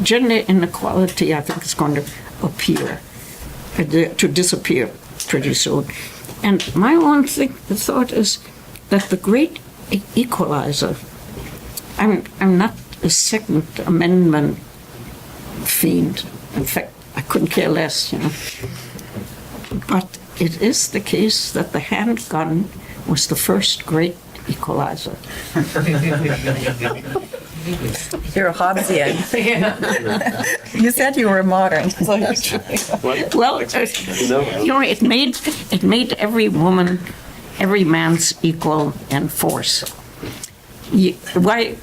gender inequality, I think, is going to appear, to disappear pretty soon. And my own thought is that the great equalizer, I'm not a Second Amendment fiend. In fact, I couldn't care less, But it is the case that the handgun was the first great equalizer. You're a Hobbesian. You said you were modern. Well, it made every woman, every man's equal in force. Why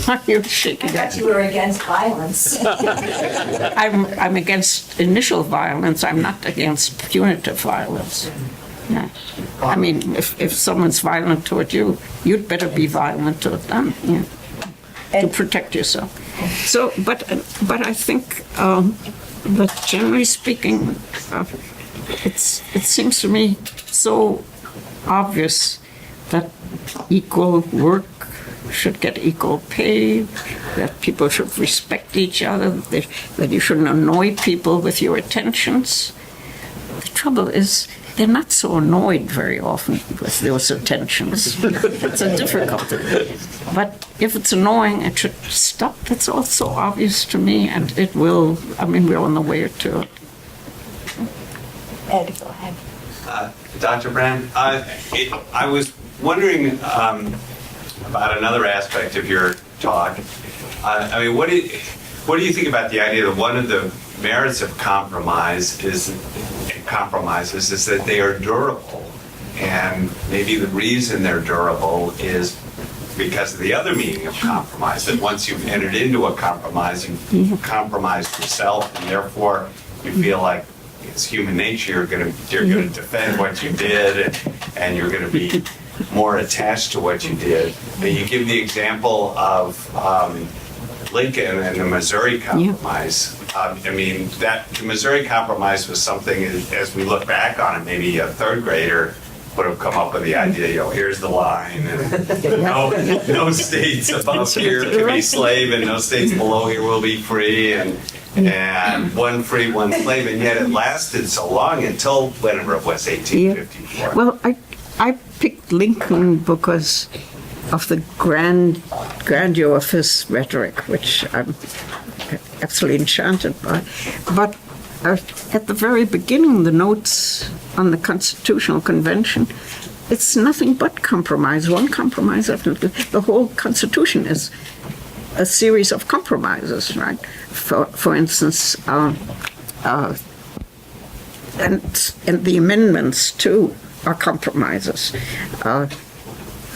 are you shaking that? You were against violence. I'm against initial violence. I'm not against punitive violence. Yeah. I mean, if someone's violent toward you, you'd better be violent toward them, to protect yourself. So, but I think that generally speaking, it seems to me so obvious that equal work should get equal pay, that people should respect each other, that you shouldn't annoy people with your attentions. The trouble is, they're not so annoyed very often with those attentions. It's a difficulty. But if it's annoying, it should stop. That's all so obvious to me, and it will. I mean, we're on the way to it. Ed, go ahead. Dr. Brann, I was wondering about another aspect of your talk. I mean, what do you think about the idea that one of the merits of compromises is that they are durable, and maybe the reason they're durable is because of the other meaning of compromise, that once you've entered into a compromise, you've compromised yourself, and therefore you feel like it's human nature, you're going to defend what you did, and you're going to be more attached to what you did. And you give the example of Lincoln and the Missouri Compromise. I mean, the Missouri Compromise was something, as we look back on it, maybe a third grader would have come up with the idea, here's the line, and no states above here can be slave, and no states below here will be free, and one free, one slave, and yet it lasted so long until whenever it was, 1854. Well, I picked Lincoln because of the grandeur of his rhetoric, which I'm absolutely enchanted by. But at the very beginning, the notes on the Constitutional Convention, it's nothing but compromise. One compromise after the whole Constitution is a series of compromises, right? For instance, and the amendments too are compromises.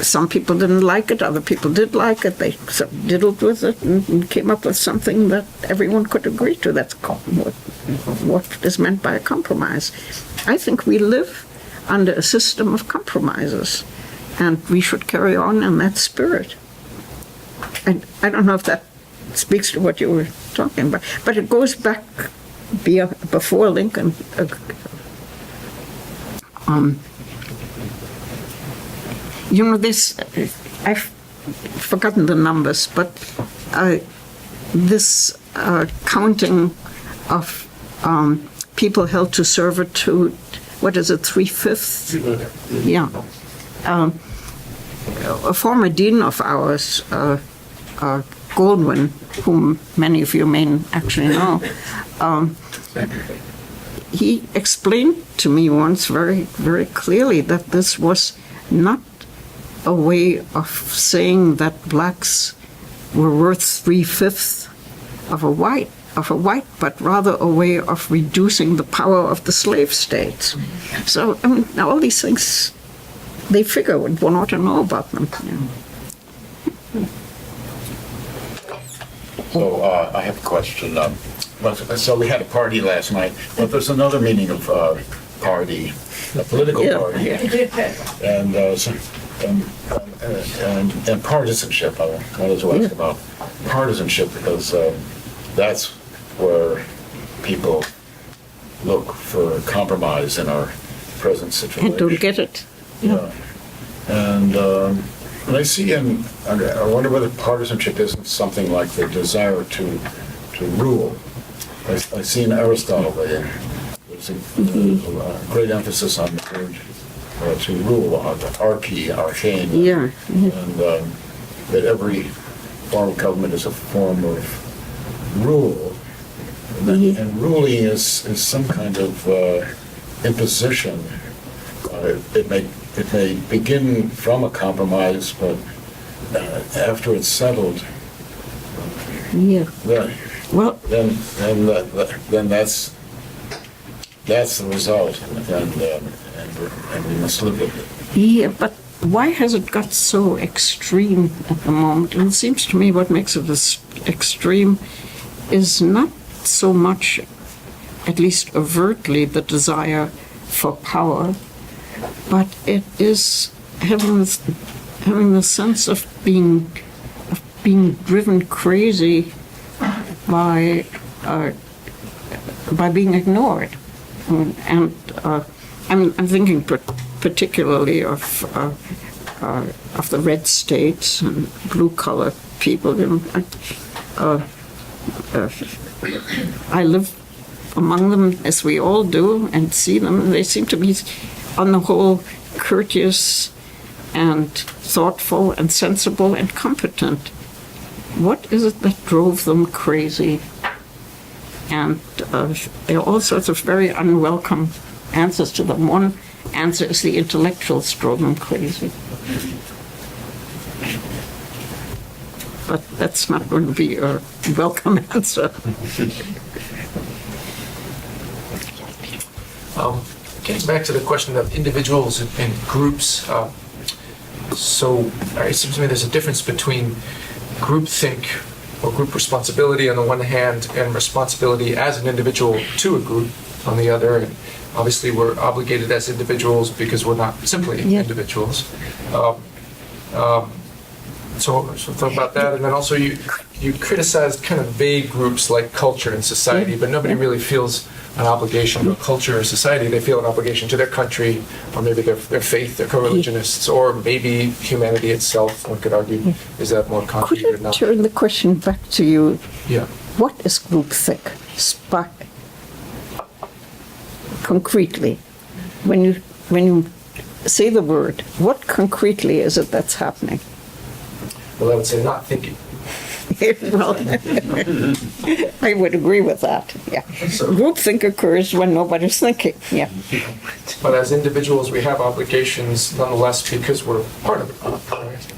Some people didn't like it, other people did like it. They sort of diddled with it and came up with something that everyone could agree to. That's what is meant by a compromise. I think we live under a system of compromises, and we should carry on in that spirit. And I don't know if that speaks to what you were talking about, but it goes back before Lincoln. forgotten the numbers, but this counting of people held to servitude, what is it, 3/5? Yeah. A former dean of ours, Goldwyn, whom many of you may actually know, he explained to me once very, very clearly that this was not a way of saying that blacks were worth 3/5 of a white, but rather a way of reducing the power of the slave states. So, I mean, all these things, they figure when one ought to know about them. So I have a question. So we had a party last night, but there's another meaning of party, a political party, and partisanship. I wanted to ask about partisanship because that's where people look for compromise in our present situation. And don't get it. Yeah. And I see I wonder whether partisanship isn't something like the desire to rule. I see in Aristotle there's a great emphasis on the word to rule, on the archaein, Yeah. and that every form of government is a form of rule. And ruling is some kind of imposition. It may begin from a compromise, but after it's settled, Yeah. Well, then that's the result, and we must live with it. yeah, but why has it got so extreme at the moment? And it seems to me what makes it extreme is not so much, at least overtly, the desire for power, but it is having the sense of being driven crazy by being ignored. I'm thinking particularly of the red states and blue-collar people. I live among them, as we all do, and see them, and they seem to be, on the whole, courteous and thoughtful and sensible and competent. What is it that drove them crazy? And there are all sorts of very unwelcome answers to them. One answer is the intellectuals drove them crazy. But that's not going to be a welcome answer. Getting back to the question of individuals and groups, so it seems to me there's a difference between groupthink or group responsibility on the one hand and responsibility as an individual to a group on the other. And obviously we're obligated as individuals because we're not simply individuals. So thought about that, and then also you criticized kind of vague groups like culture and society, but nobody really feels an obligation to a culture or society. They feel an obligation to their country, or maybe their faith, their co-religionists, or maybe humanity itself, one could argue. Is that more concrete Could or I not? turn the question back to you? Yeah. What is groupthink? Concretely, when you say the word, what concretely is it that's happening? Well, I would say not thinking. Well, I would agree with that, yeah. Groupthink occurs when nobody's thinking, yeah. But as individuals, we have obligations nonetheless because we're part of it. Right?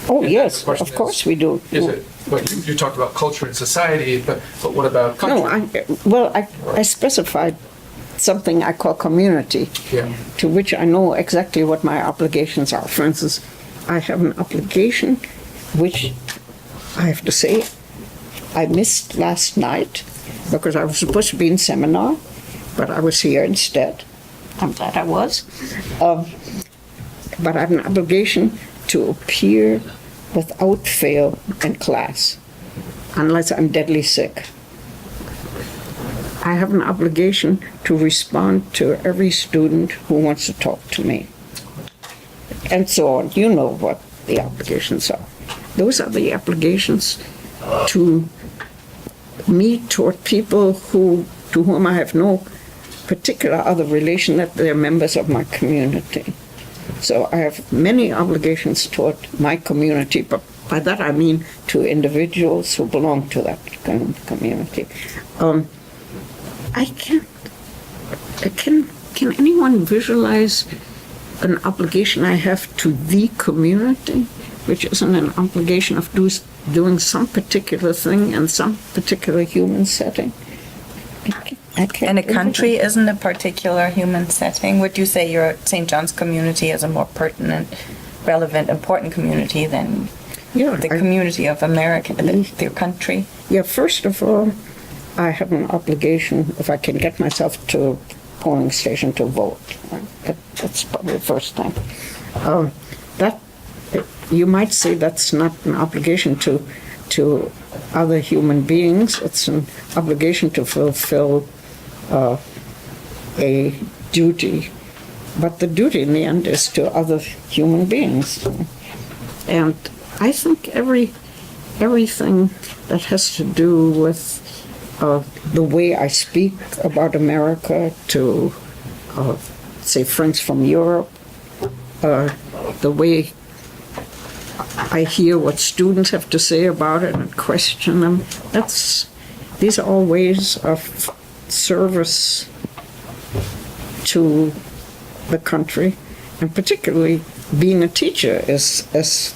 Oh, And yes, the question of course we do. Is it? But you talked about culture and society, but what about country? No, I specified something I call community, Yeah. to which I know exactly what my obligations are. For instance, I have an obligation which I have to say I missed last night because I was supposed to be in seminar, but I was here instead. I'm glad I was. But I have an obligation to appear without fail in class, unless I'm deadly sick. I have an obligation to respond to every student who wants to talk to me. And so on. You know what the obligations are. Those are the obligations to me toward people to whom I have no particular other relation, that they're members of my community. So I have many obligations toward my community, but by that I mean to individuals who belong to that community. Can anyone visualize an obligation I have to the community, which isn't an obligation of doing some particular thing in some particular human setting? I can't. And a country isn't a particular human setting. Would you say your St. John's community is a more pertinent, relevant, important community than the community of America, their country? Yeah, first of all, I have an obligation, if I can get myself to a polling station, to vote. That's probably the first thing. You might say that's not an obligation to other human beings. It's an obligation to fulfill a duty. But the duty in the end is to other human beings. And I think everything that has to do with the way I speak about America to, say, friends from Europe, the way I hear what students have to say about it and question them, these are all ways of service to the country, and particularly being a teacher is as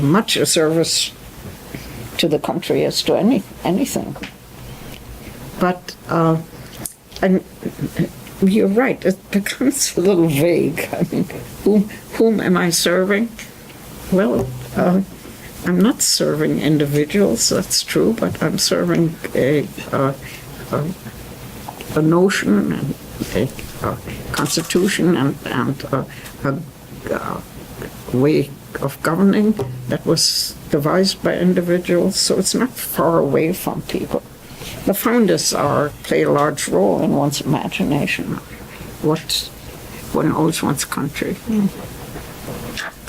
much a service to the country as to anything. But and you're right, it becomes a little vague. I mean, whom am I serving? Well, I'm not serving individuals, that's true, but I'm serving a notion and a constitution and a way of governing that was devised by individuals, so it's not far away from people. The founders play a large role in one's imagination, what one owes one's country.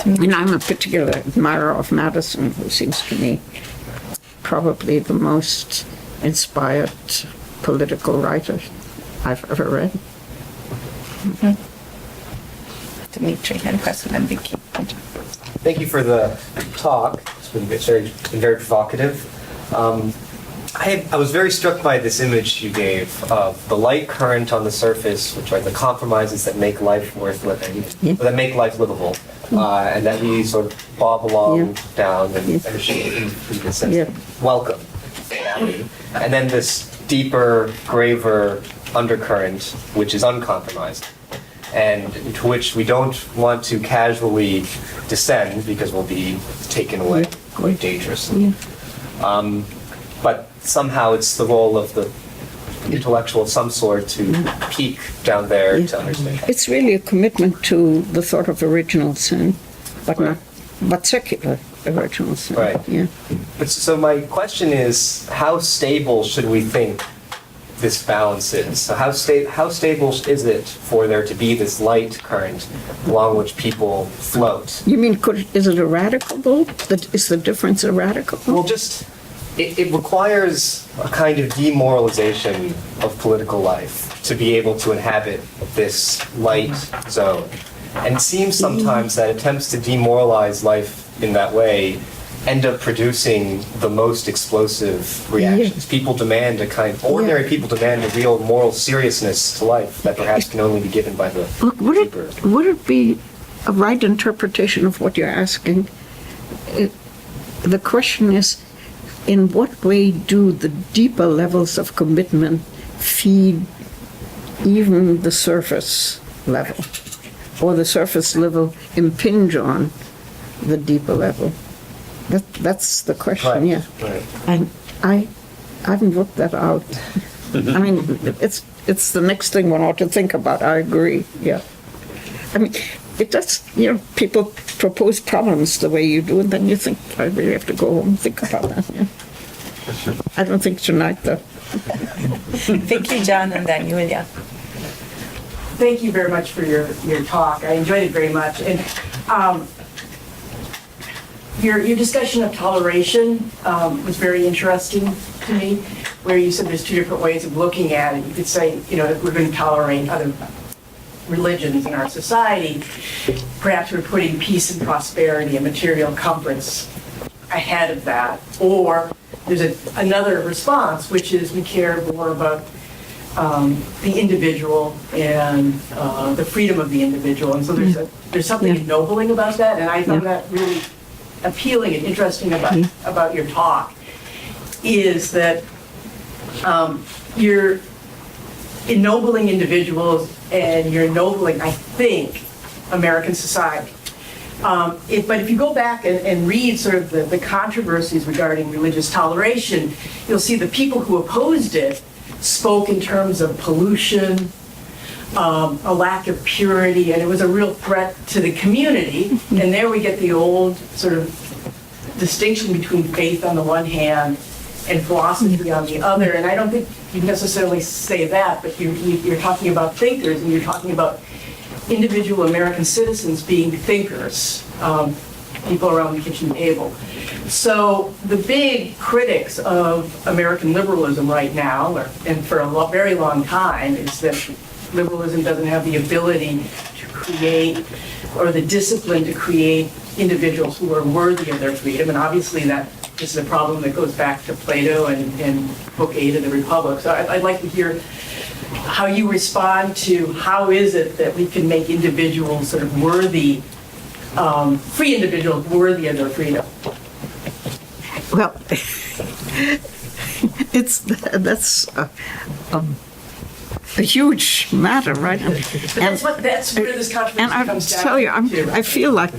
And I'm a particular admirer of Madison, who seems to me probably the most inspired political writer I've ever read. Dimitri, and President Vicky. Thank you for the talk. It's been very provocative. I was very struck by this image you gave of the light current on the surface, which are the compromises that make life worth living, or that make life livable, and that we sort of bob along down and welcome. And then this deeper, graver undercurrent, which is uncompromised, and to which we don't want to casually descend because we'll be taken away quite dangerously. But somehow it's the role of the intellectual of some sort to peek down there to understand. It's really a commitment to the thought of original sin, but secular original sin. Right. Yeah. But so my question is, how stable should we think this balance is? So how stable is it for there to be this light current along which people float? You mean, is it eradicable? Is the difference eradicable? Well, it requires a kind of demoralization of political life to be able to inhabit this light zone. And it seems sometimes that attempts to demoralize life in that way end up producing the most explosive reactions. People demand ordinary people demand a real moral seriousness to life that perhaps can only be given by the Look, would it be a right interpretation of what you're asking? The question is, in what way do the deeper levels of commitment feed even the surface level? Or the surface level impinge on the deeper level? That's the question, yeah. Right. And I haven't worked that out. I mean, it's the next thing one ought to think about, I agree, yeah. I mean, it does, people propose problems the way you do, and then you think, I really have to go home and think about that, yeah. I don't think tonight, though. Vicky, John, and then Julia. Thank you very much for your talk. I enjoyed it very much. And Your discussion of toleration was very interesting to me, where you said there's two different ways of looking at it. You could say, if we're going to tolerate other religions in our society, perhaps we're putting peace and prosperity and material comforts ahead of that. Or there's another response, which is we care more about the individual and the freedom of the individual. And so there's something ennobling about that, and I found that really appealing and interesting about your talk, is that you're ennobling individuals and you're ennobling, I think, American society. But if you go back and read sort of the controversies regarding religious toleration, you'll see the people who opposed it spoke in terms of pollution, a lack of purity, and it was a real threat to the community. And there we get the old sort of distinction between faith on the one hand and philosophy on the other. And I don't think you necessarily say that, but you're talking about thinkers, and you're talking about individual American citizens being thinkers, people around the kitchen table. So the big critics of American liberalism right now, and for a very long time, is that liberalism doesn't have the ability to create, or the discipline to create, individuals who are worthy of their freedom. And obviously this is a problem that goes back to Plato and Book 8 of the Republic. So I'd like to hear how you respond to how is it that we can make individuals sort of worthy, free individuals worthy of their freedom. Well, that's a huge matter, right? That's where this controversy and I comes down tell you, to. I feel a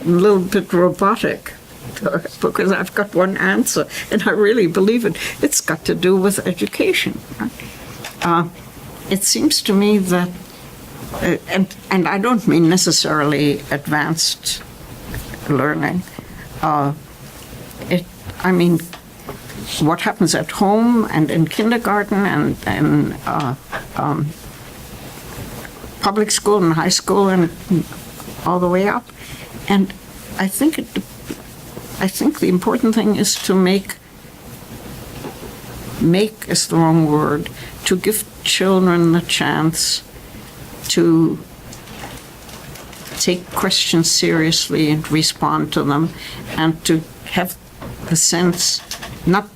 little bit robotic, because I've got one answer, and I really believe it. It's got to do with education. Right? It seems to me that, and I don't mean necessarily advanced learning. I mean, what happens at home and in kindergarten and public school and high school and all the way up. And I think the important thing is to make is the wrong word, to give children the chance to take questions seriously and respond to them, and to have the sense not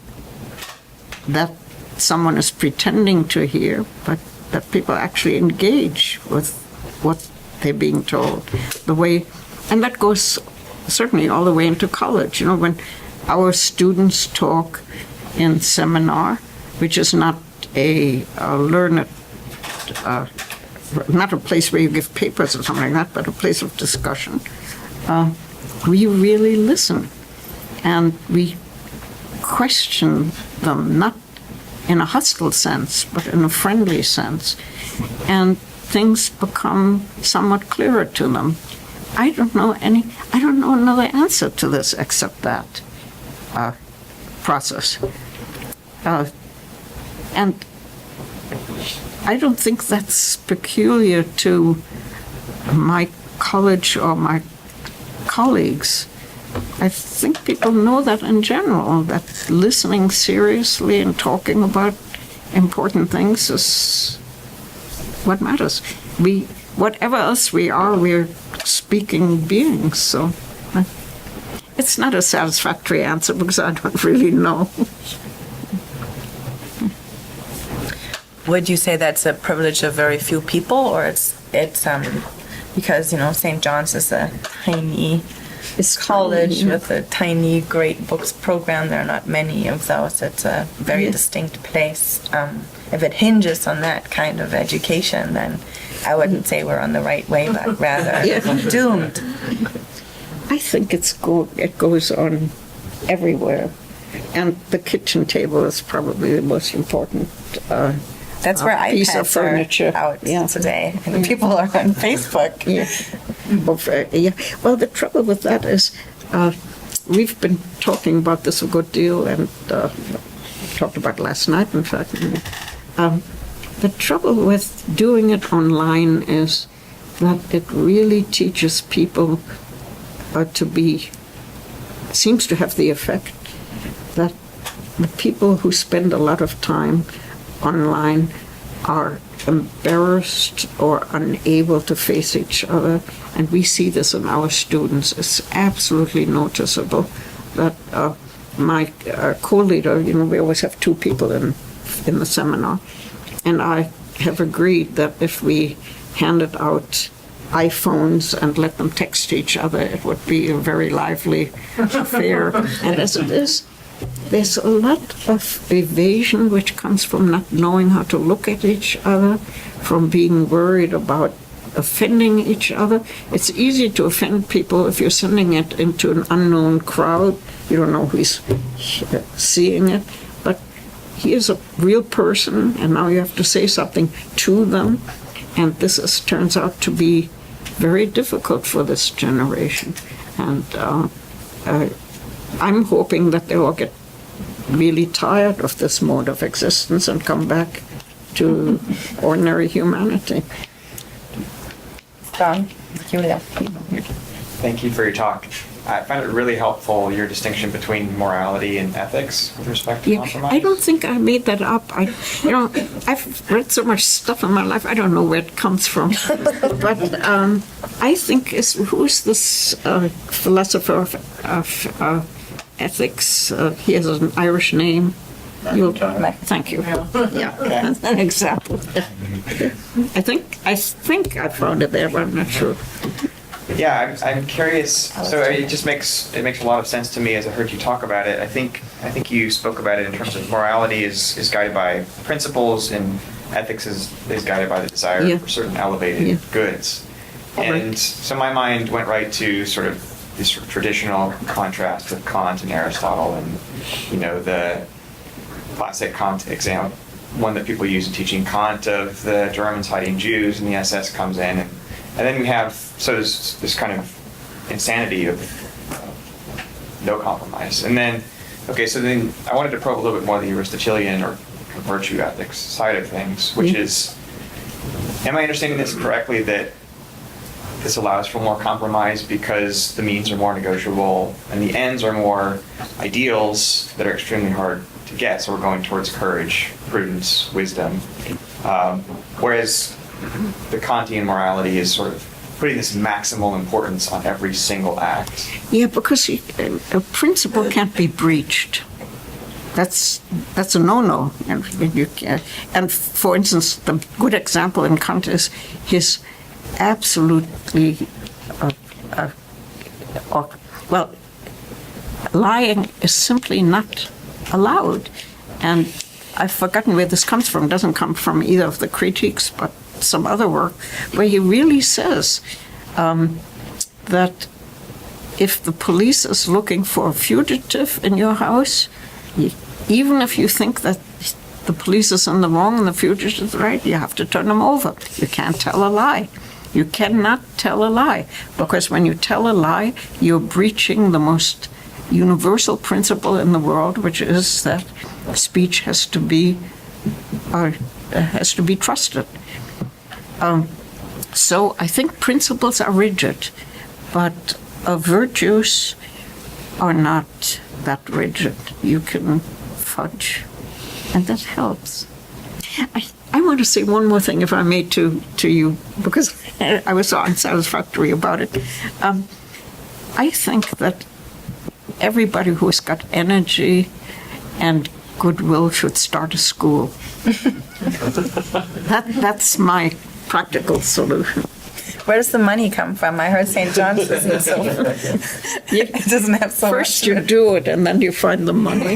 that someone is pretending to hear, but that people actually engage with what they're being told. And that goes certainly all the way into college. When our students talk in seminar, which is not a learned, not a place where you give papers or something like that, but a place of discussion, we really listen. And we question them, not in a hostile sense, but in a friendly sense. And things become somewhat clearer to them. I don't know another answer to this except that process. And I don't think that's peculiar to my college or my colleagues. I think people know that in general, that listening seriously and talking about important things is what matters. Whatever else we are, we're speaking beings, so it's not a satisfactory answer because I don't really know. Would you say that's a privilege of very few people, or it's because St. John's is a tiny college with a tiny great books program? There are not many of those. It's a very distinct place. If it hinges on that kind of education, then I wouldn't say we're on the right way, but rather doomed. I think it goes on everywhere, and the kitchen table is probably the most important. That's where piece of iPads furniture are out today, and people are on Facebook. Well, the trouble with that is we've been talking about this a good deal, and talked about it last night, in fact. The trouble with doing it online is that it really teaches people to be seems to have the effect that the people who spend a lot of time online are embarrassed or unable to face each other. And we see this in our students. It's absolutely noticeable that my co-leader, we always have two people in the seminar, and I have agreed that if we handed out iPhones and let them text each other, it would be a very lively affair. And as it is, there's a lot of evasion which comes from not knowing how to look at each other, from being worried about offending each other. It's easy to offend people if you're sending it into an unknown crowd. You don't know who's seeing it, but he is a real person, and now you have to say something to them, and this turns out to be very difficult for this generation. And I'm hoping that they will get really tired of this mode of existence and come back to ordinary humanity. Julia. Thank you for your talk. I found it really helpful, your distinction between morality and ethics with respect to compromise. I don't think I made that up. I've read so much stuff in my life, I don't know where it comes from. But I think, who's this philosopher of ethics? He has an Irish name. Thank you. Yeah, an example. I think I found it there, but I'm not sure. Yeah, I'm curious. So it makes a lot of sense to me as I heard you talk about it. I think you spoke about it in terms of morality is guided by principles, and ethics is guided by the desire for certain elevated goods. And so my mind went right to sort of this sort of traditional contrast of Kant and Aristotle, and the classic Kant example, one that people use in teaching Kant of the Germans hiding Jews, and the SS comes in, and then we have this kind of insanity of no compromise. And then, so then I wanted to probe a little bit more the Aristotelian or virtue ethics side of things, which is, am I understanding this correctly, that this allows for more compromise because the means are more negotiable and the ends are more ideals that are extremely hard to get, so we're going towards courage, prudence, wisdom, whereas the Kantian morality is sort of putting this maximal importance on every single act. Yeah, because a principle can't be breached. That's a no-no. And for instance, the good example in Kant is his absolutely, lying is simply not allowed. And I've forgotten where this comes from. It doesn't come from either of the critiques, but some other work, where he really says that if the police is looking for a fugitive in your house, even if you think that the police is in the wrong and the fugitive is right, you have to turn them over. You can't tell a lie. You cannot tell a lie, because when you tell a lie, you're breaching the most universal principle in the world, which is that speech has to be trusted. So I think principles are rigid, but virtues are not that rigid. You can fudge, and that helps. I want to say one more thing, if I may, to you, because I was so unsatisfactory about it. I think that everybody who has got energy and goodwill should start a school. That's my practical solution. Where does the money come from? I heard St. John's isn't so. It doesn't have so First much. you do it, and then you find the money.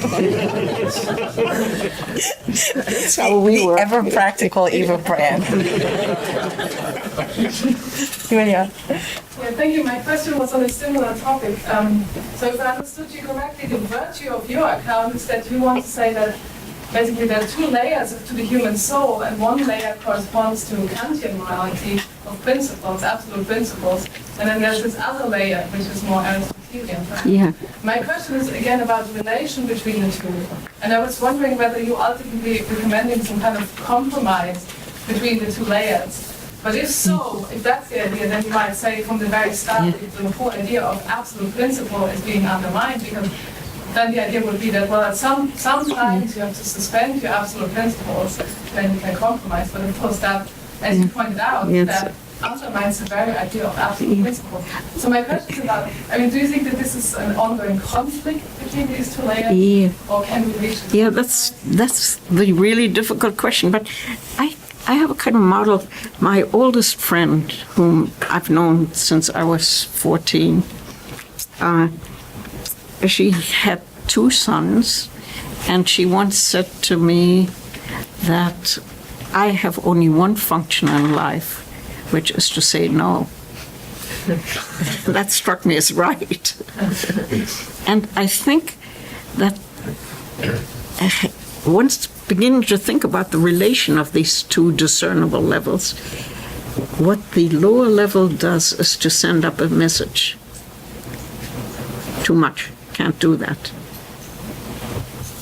That's how we work. Ever practical Eva Brann. Julia. Yeah, thank you. My question was on a similar topic. So if I understood you correctly, the virtue of your account is that you want to say that basically there are two layers to the human soul, and one layer corresponds to Kantian morality of principles, absolute principles, and then there's this other layer which is more Aristotelian. Yeah. My question is again about the relation between the two, and I was wondering whether you ultimately recommending some kind of compromise between the two layers. But if so, if that's the idea, then you might say from the very start the whole idea of absolute principle is being undermined, because then the idea would be that, well, at sometimes you have to suspend your absolute principles, then you can compromise. But of course that, as you pointed out, that undermines the very idea of absolute principles. So my question is about, I mean, do you think that this is an ongoing conflict between these two layers? Or can we reach it? Yeah, that's the really difficult question. But I have a kind of model. My oldest friend, whom I've known since I was 14, she had 2 sons, and she once said to me that I have only one function in life, which is to say no. That struck me as right. And I think that once beginning to think about the relation of these 2 discernible levels, what the lower level does is to send up a message. Too much. Can't do that.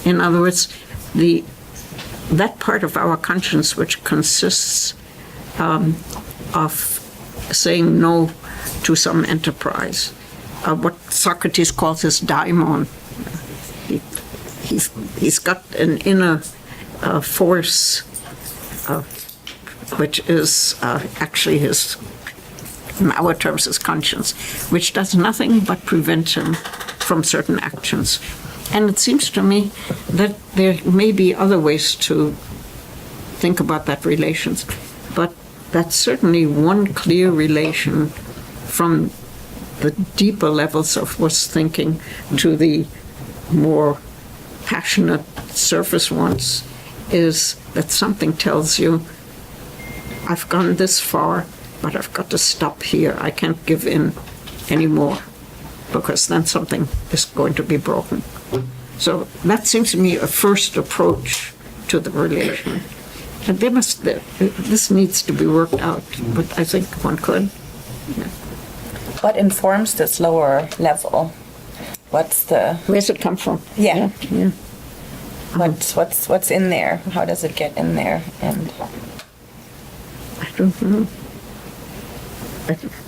In other words, that part of our conscience which consists of saying no to some enterprise, what Socrates calls his daimon. He's got an inner force which is actually his, in our terms, his conscience, which does nothing but prevent him from certain actions. And it seems to me that there may be other ways to think about that relations, but that's certainly one clear relation from the deeper levels of what's thinking to the more passionate surface ones, is that something tells you, I've gone this far, but I've got to stop here. I can't give in anymore, because then something is going to be broken. So that seems to me a first approach to the relation. And this needs to be worked out, but I think one could. Yeah. What informs this lower level? Where's it come from? Yeah. Yeah. What's in there? How does it get in there? And I don't know.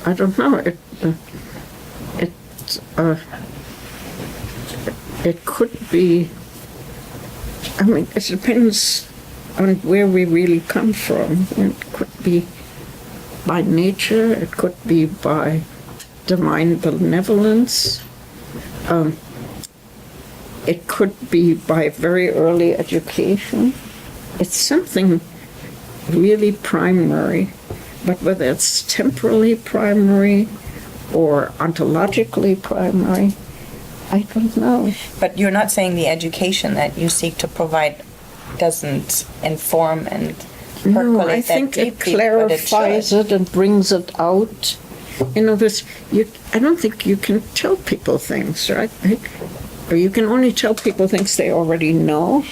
I don't know. It could be. I mean, it depends on where we really come from. It could be by nature. It could be by divine benevolence. It could be by very early education. It's something really primary, but whether it's temporally primary or ontologically primary, I don't know. But you're not saying the education that you seek to provide doesn't inform and percolate No, I that think it deeply, clarifies it and brings it out. In other words, I don't think you can tell people things, right? Or you can only tell people things they already know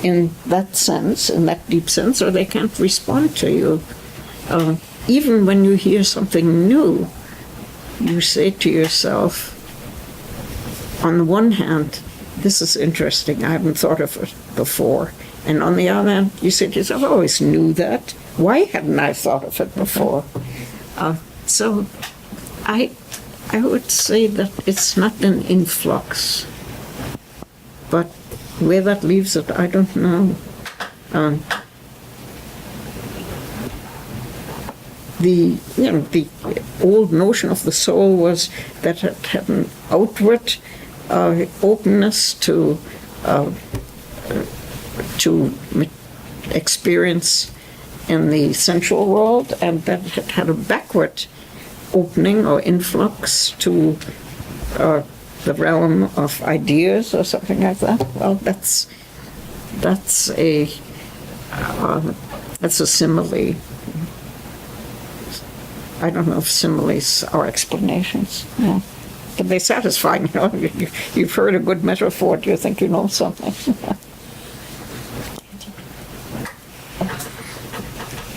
in that sense, in that deep sense, or they can't respond to you. Even when you hear something new, you say to yourself, on the one hand, this is interesting, I haven't thought of it before. And on the other hand, you say to yourself, I always knew that. Why hadn't I thought of it before? So I would say that it's not an influx. But where that leaves it, I don't know. The old notion of the soul was that it had an outward openness to experience in the sensual world, and that it had a backward opening or influx to the realm of ideas or something like that. Well, that's a simile. I don't know if similes are explanations. Yeah. But they're satisfying, you know. You've heard a good metaphor, do you think you know something?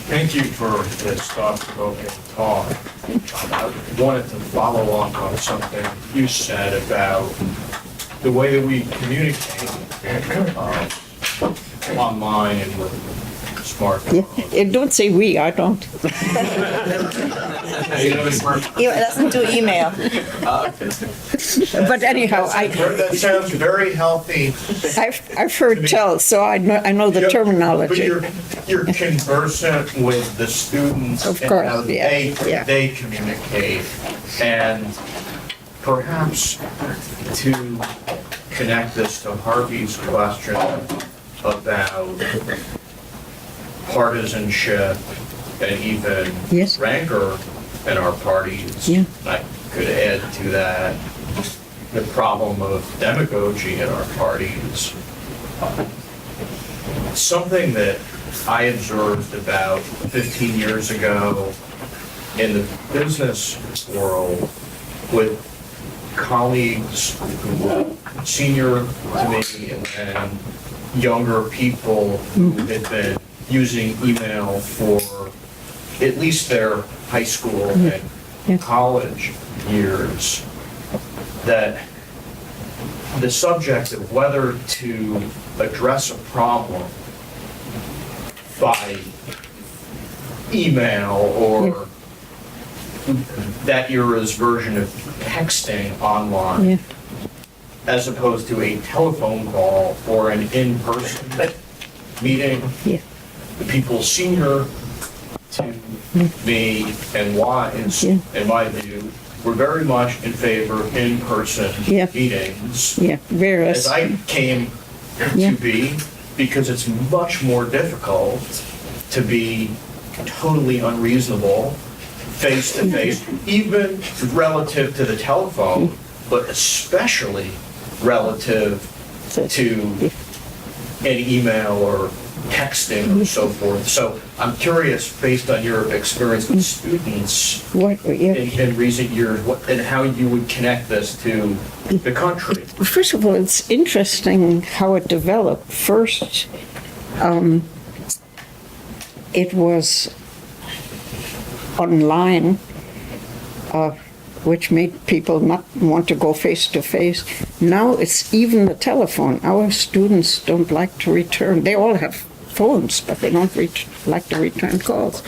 Thank you for this thought-provoking talk. I wanted to follow up on something you said about the way that we communicate online and with smartphone. Yeah, don't say we, I don't. You have a smartphone. It doesn't do email. But anyhow, That sounds very healthy. I've heard tell, so I know the But terminology. you're conversant with the students Of and course, how yeah. they communicate. And perhaps to connect this to Harvey's question about partisanship and even Yes. rancor in our parties. Yeah. I could add to that the problem of demagogy in our parties. Something that I observed about 15 years ago in the business world with colleagues who were senior to me and then younger people who had been using email for at least their high school and college years, that the subject of whether to address a problem by email or that era's version of texting online, as opposed to a telephone call or an in-person meeting. The people senior to me and wise, in my view, were very much in favor of in-person meetings. Whereas As I came to be, because it's much more difficult to be totally unreasonable face-to-face, even relative to the telephone, but especially relative to an email or texting or so forth. So I'm curious, based on your experience with students in recent years, and how you would connect this to the country. First of all, it's interesting how it developed. First, it was online, which made people not want to go face to face. Now it's even the telephone. Our students don't like to return. They all have phones, but they don't like to return calls.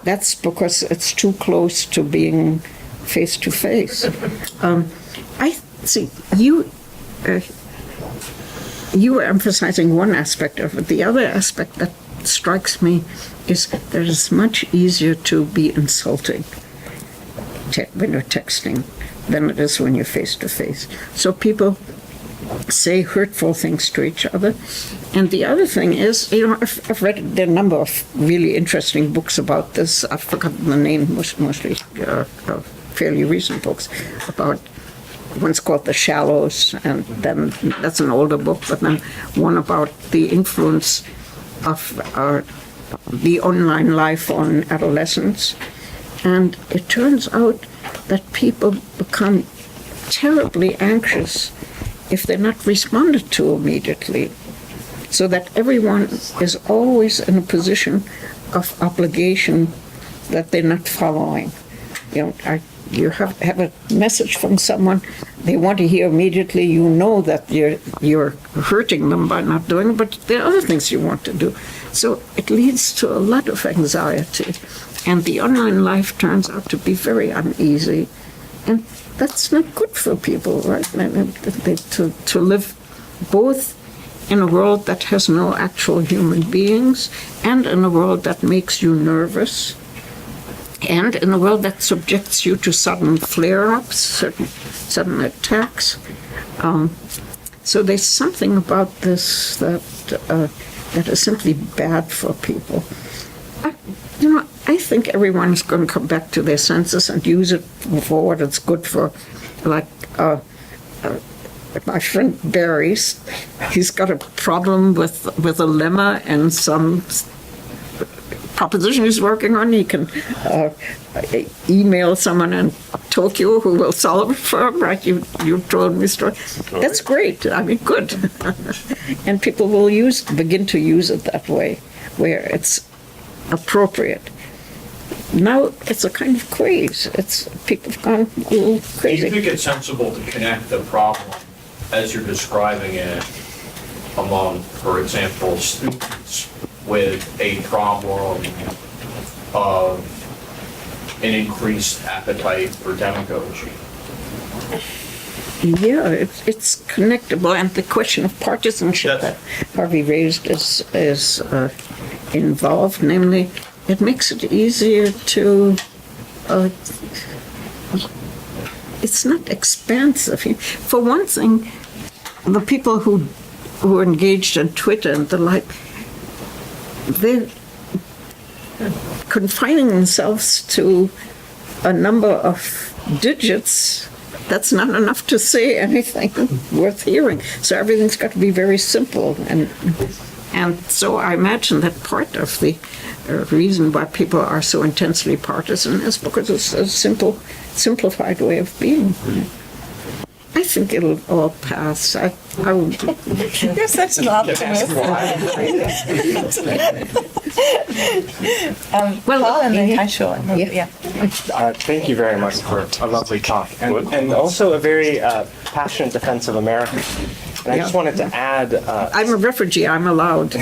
That's because it's too close to being face to face. I see you were emphasizing one aspect of it. The other aspect that strikes me is that it's much easier to be insulting when you're texting than it is when you're face to face. So people say hurtful things to each other. And the other thing is, I've read there are a number of really interesting books about this. I've forgotten the name, mostly fairly recent books about. One's called The Shallows, and then that's an older book, but then one about the influence of the online life on adolescents. And it turns out that people become terribly anxious if they're not responded to immediately, so that everyone is always in a position of obligation that they're not following. You have a message from someone, they want to hear immediately, you know that you're hurting them by not doing it, but there are other things you want to do. So it leads to a lot of anxiety. And the online life turns out to be very uneasy. And that's not good for people, right? To live both in a world that has no actual human beings and in a world that makes you nervous, and in a world that subjects you to sudden flare-ups, sudden attacks. So there's something about this that is simply bad for people. I think everyone is going to come back to their senses and use it for what it's good for. Like my friend Barry, he's got a problem with a lemma and some proposition he's working on. He can email someone in Tokyo who will solve it for him, right? You told me story. That's great. I mean, good. And people will begin to use it that way, where it's appropriate. Now it's a kind of craze. People have gone a little crazy. Do you think it's sensible to connect the problem as you're describing it among, for example, students with a problem of an increased appetite for demagogy. Yeah, it's connectable, and the question of partisanship that Harvey raised is involved. Namely, it makes it easier to. It's not expansive. For one thing, the people who are engaged on Twitter and the like, they're confining themselves to a number of digits. That's not enough to say anything worth hearing. So everything's got to be very simple. And so I imagine that part of the reason why people are so intensely partisan is because it's a simplified way of being. I think it'll all pass. I would. You're such an optimist. Paul and then Kaisho. Yeah. Thank you very much for a lovely talk, and also a very passionate defense of America. And I just wanted to add... I'm a refugee, I'm allowed.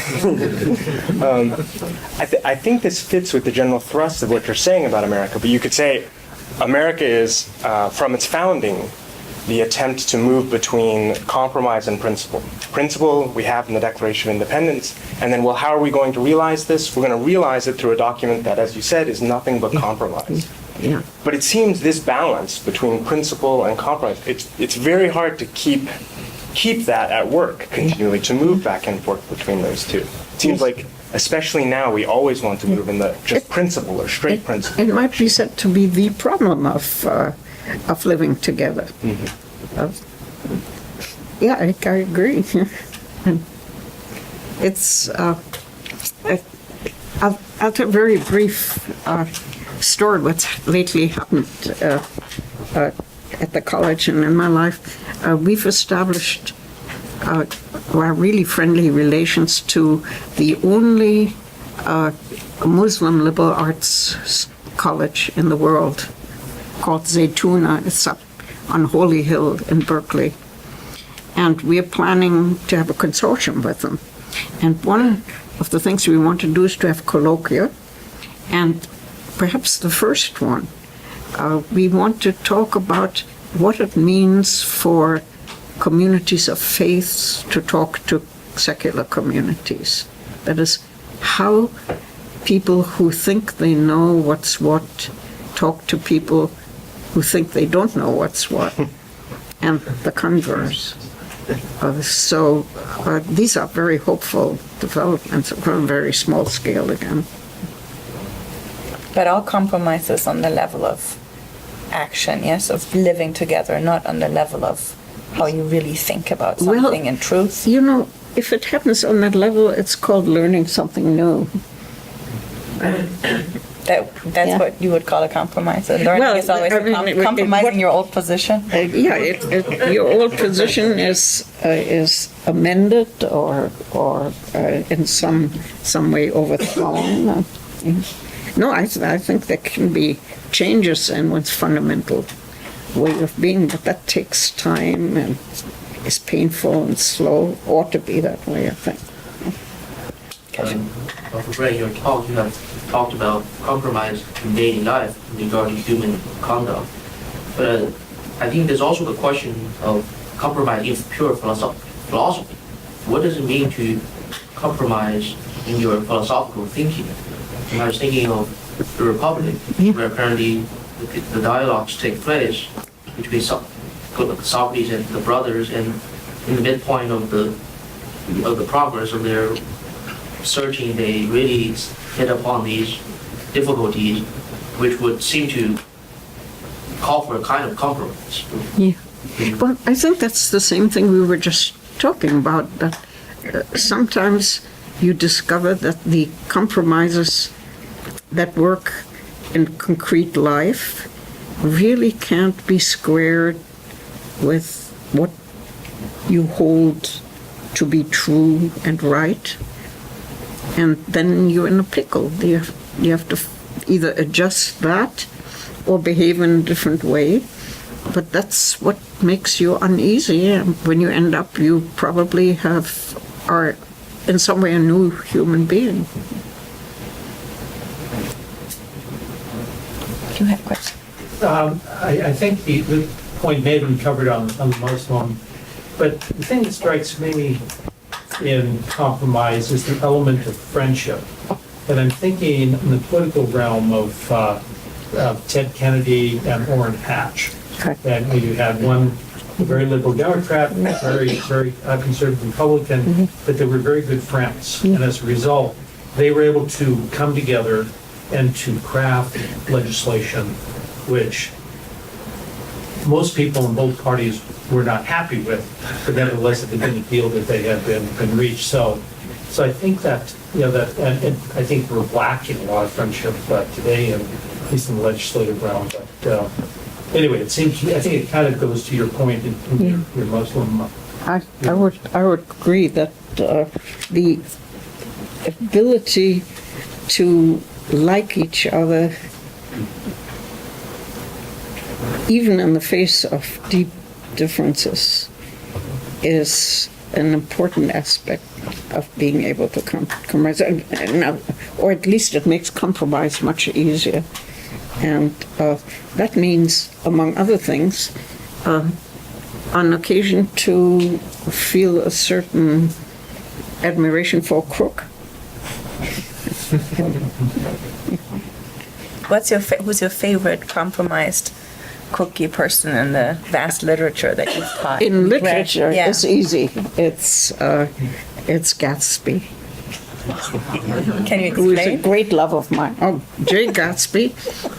I think this fits with the general thrust of what you're saying about America, but you could say America is, from its founding, the attempt to move between compromise and principle. Principle we have in the Declaration of Independence, and then, well, how are we going to realize this? We're going to realize it through a document that, as you said, is nothing but compromise. Yeah. But it seems this balance between principle and compromise, it's very hard to keep that at work continually, to move back and forth between those two. It seems like, especially now, we always want to move in the just principle or straight principle. It might be said to be the problem of living together. Yeah, I agree. It's I'll tell a very brief story what's lately happened at the college and in my life. We've established really friendly relations to the only Muslim liberal arts college in the world, called Zaytuna. It's up on Holy Hill in Berkeley. And we're planning to have a consortium with them. And one of the things we want to do is to have colloquia. And perhaps the first one, we want to talk about what it means for communities of faith to talk to secular communities. That is, how people who think they know what's what talk to people who think they don't know what's what, and the converse. So these are very hopeful developments on a very small scale again. But all compromises on the level of action, yes, of living together, not on the level of how you really think about something in truth. You know, if it happens on that level, it's called learning something new. That's what you would call a compromise. Learning is always compromising your old position. Your old position is amended or in some way overthrown. No, I think there can be changes in one's fundamental way of being, but that takes time and is painful and slow. Ought to be that way, I think. Dr. Brann, in your talk, you have talked about compromise in daily life regarding human conduct. But I think there's also the question of compromise in pure philosophy. What does it mean to compromise in your philosophical thinking? And I was thinking of the Republic, where apparently the dialogues take place between Socrates and the brothers, and in the midpoint of the progress of their searching, they really hit upon these difficulties, which would seem to call for a kind of compromise. Yeah. Well, I think that's the same thing we were just talking about, that sometimes you discover that the compromises that work in concrete life really can't be squared with what you hold to be true and right. And then you're in a pickle. You have to either adjust that or behave in a different way. But that's what makes you uneasy. And when you end up, you probably are in some way a new human being. Do you have questions? I think the point may have been covered on the Muslim, but the thing that strikes me in compromise is the element of friendship. And I'm thinking in the political realm of Ted Kennedy and Orrin Hatch. And you had one a very liberal Democrat, very conservative Republican, but they were very good friends. And as a result, they were able to come together and to craft legislation which most people in both parties were not happy with, but nevertheless it had been a deal that they had been reached. So I think that, and I think we're lacking a lot of friendship today, and at least in the legislative realm. But anyway, it seems to me, I think it kind of goes to your point in your Muslim. I would agree that the ability to like each other, even in the face of deep differences, is an important aspect of being able to compromise, or at least it makes compromise much easier. And that means, among other things, on occasion to feel a certain admiration for a crook. Who's your favorite compromised cookie person in the vast literature that you've taught? In literature, Yeah. it's easy. It's Gatsby. Can you Who is a explain? great love of mine. Oh, Jay Gatsby.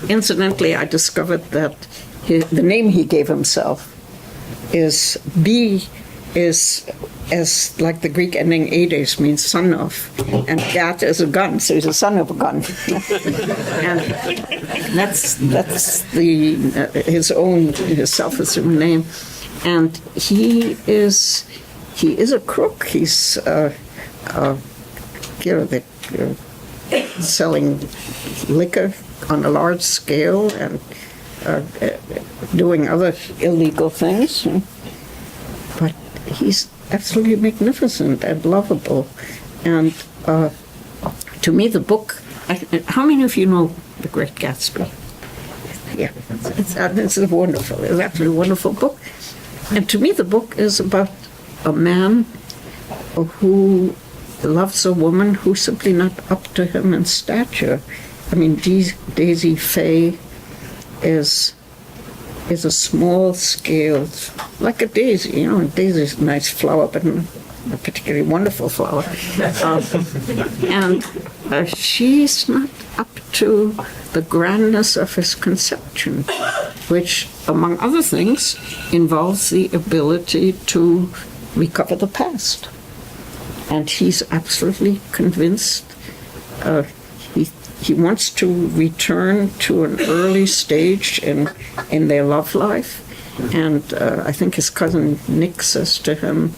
Incidentally, I discovered that the name he gave himself is as like the Greek ending eides means son of, and Gat is a gun, so he's a son of a gun. And that's his self-assumed name. And he is a crook. He's selling liquor on a large scale and doing other illegal things. But he's absolutely magnificent and lovable. And to me, the book, how many of you know The Great Gatsby? Yeah, it's a wonderful, it's actually a wonderful book. And to me, the book is about a man who loves a woman who's simply not up to him in stature. I mean, Daisy Fay is a small scale, like a daisy, Daisy's a nice flower, but not a particularly wonderful flower. And she's not up to the grandness of his conception, which, among other things, involves the ability to recover the past. And he's absolutely convinced he wants to return to an early stage in their love life. And I think his cousin Nick says to him,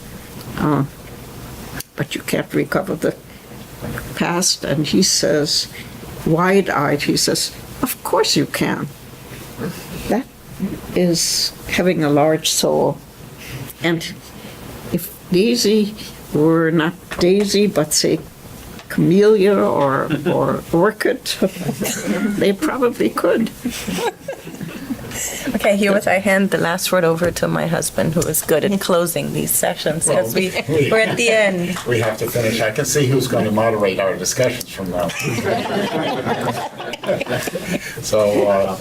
but you can't recover the past. And he says, wide-eyed, he says, of course you can. That is having a large soul. And if Daisy were not Daisy, but say camellia or orchid, they probably could. Okay, herewith I hand the last word over to my husband, who is good at closing these sessions, because we're at the end. We have to finish. I can see who's going to moderate our discussions from now. So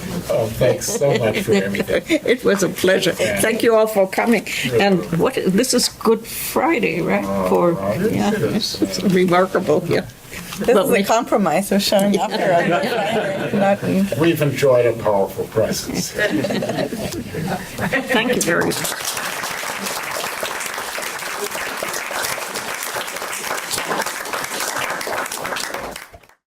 thanks so much for everything. It was a pleasure. Thank you all for coming. And this is Good Friday, right? It's remarkable. Yeah. This is a compromise of showing up here on Friday. We've enjoyed a powerful presence. Thank you very much.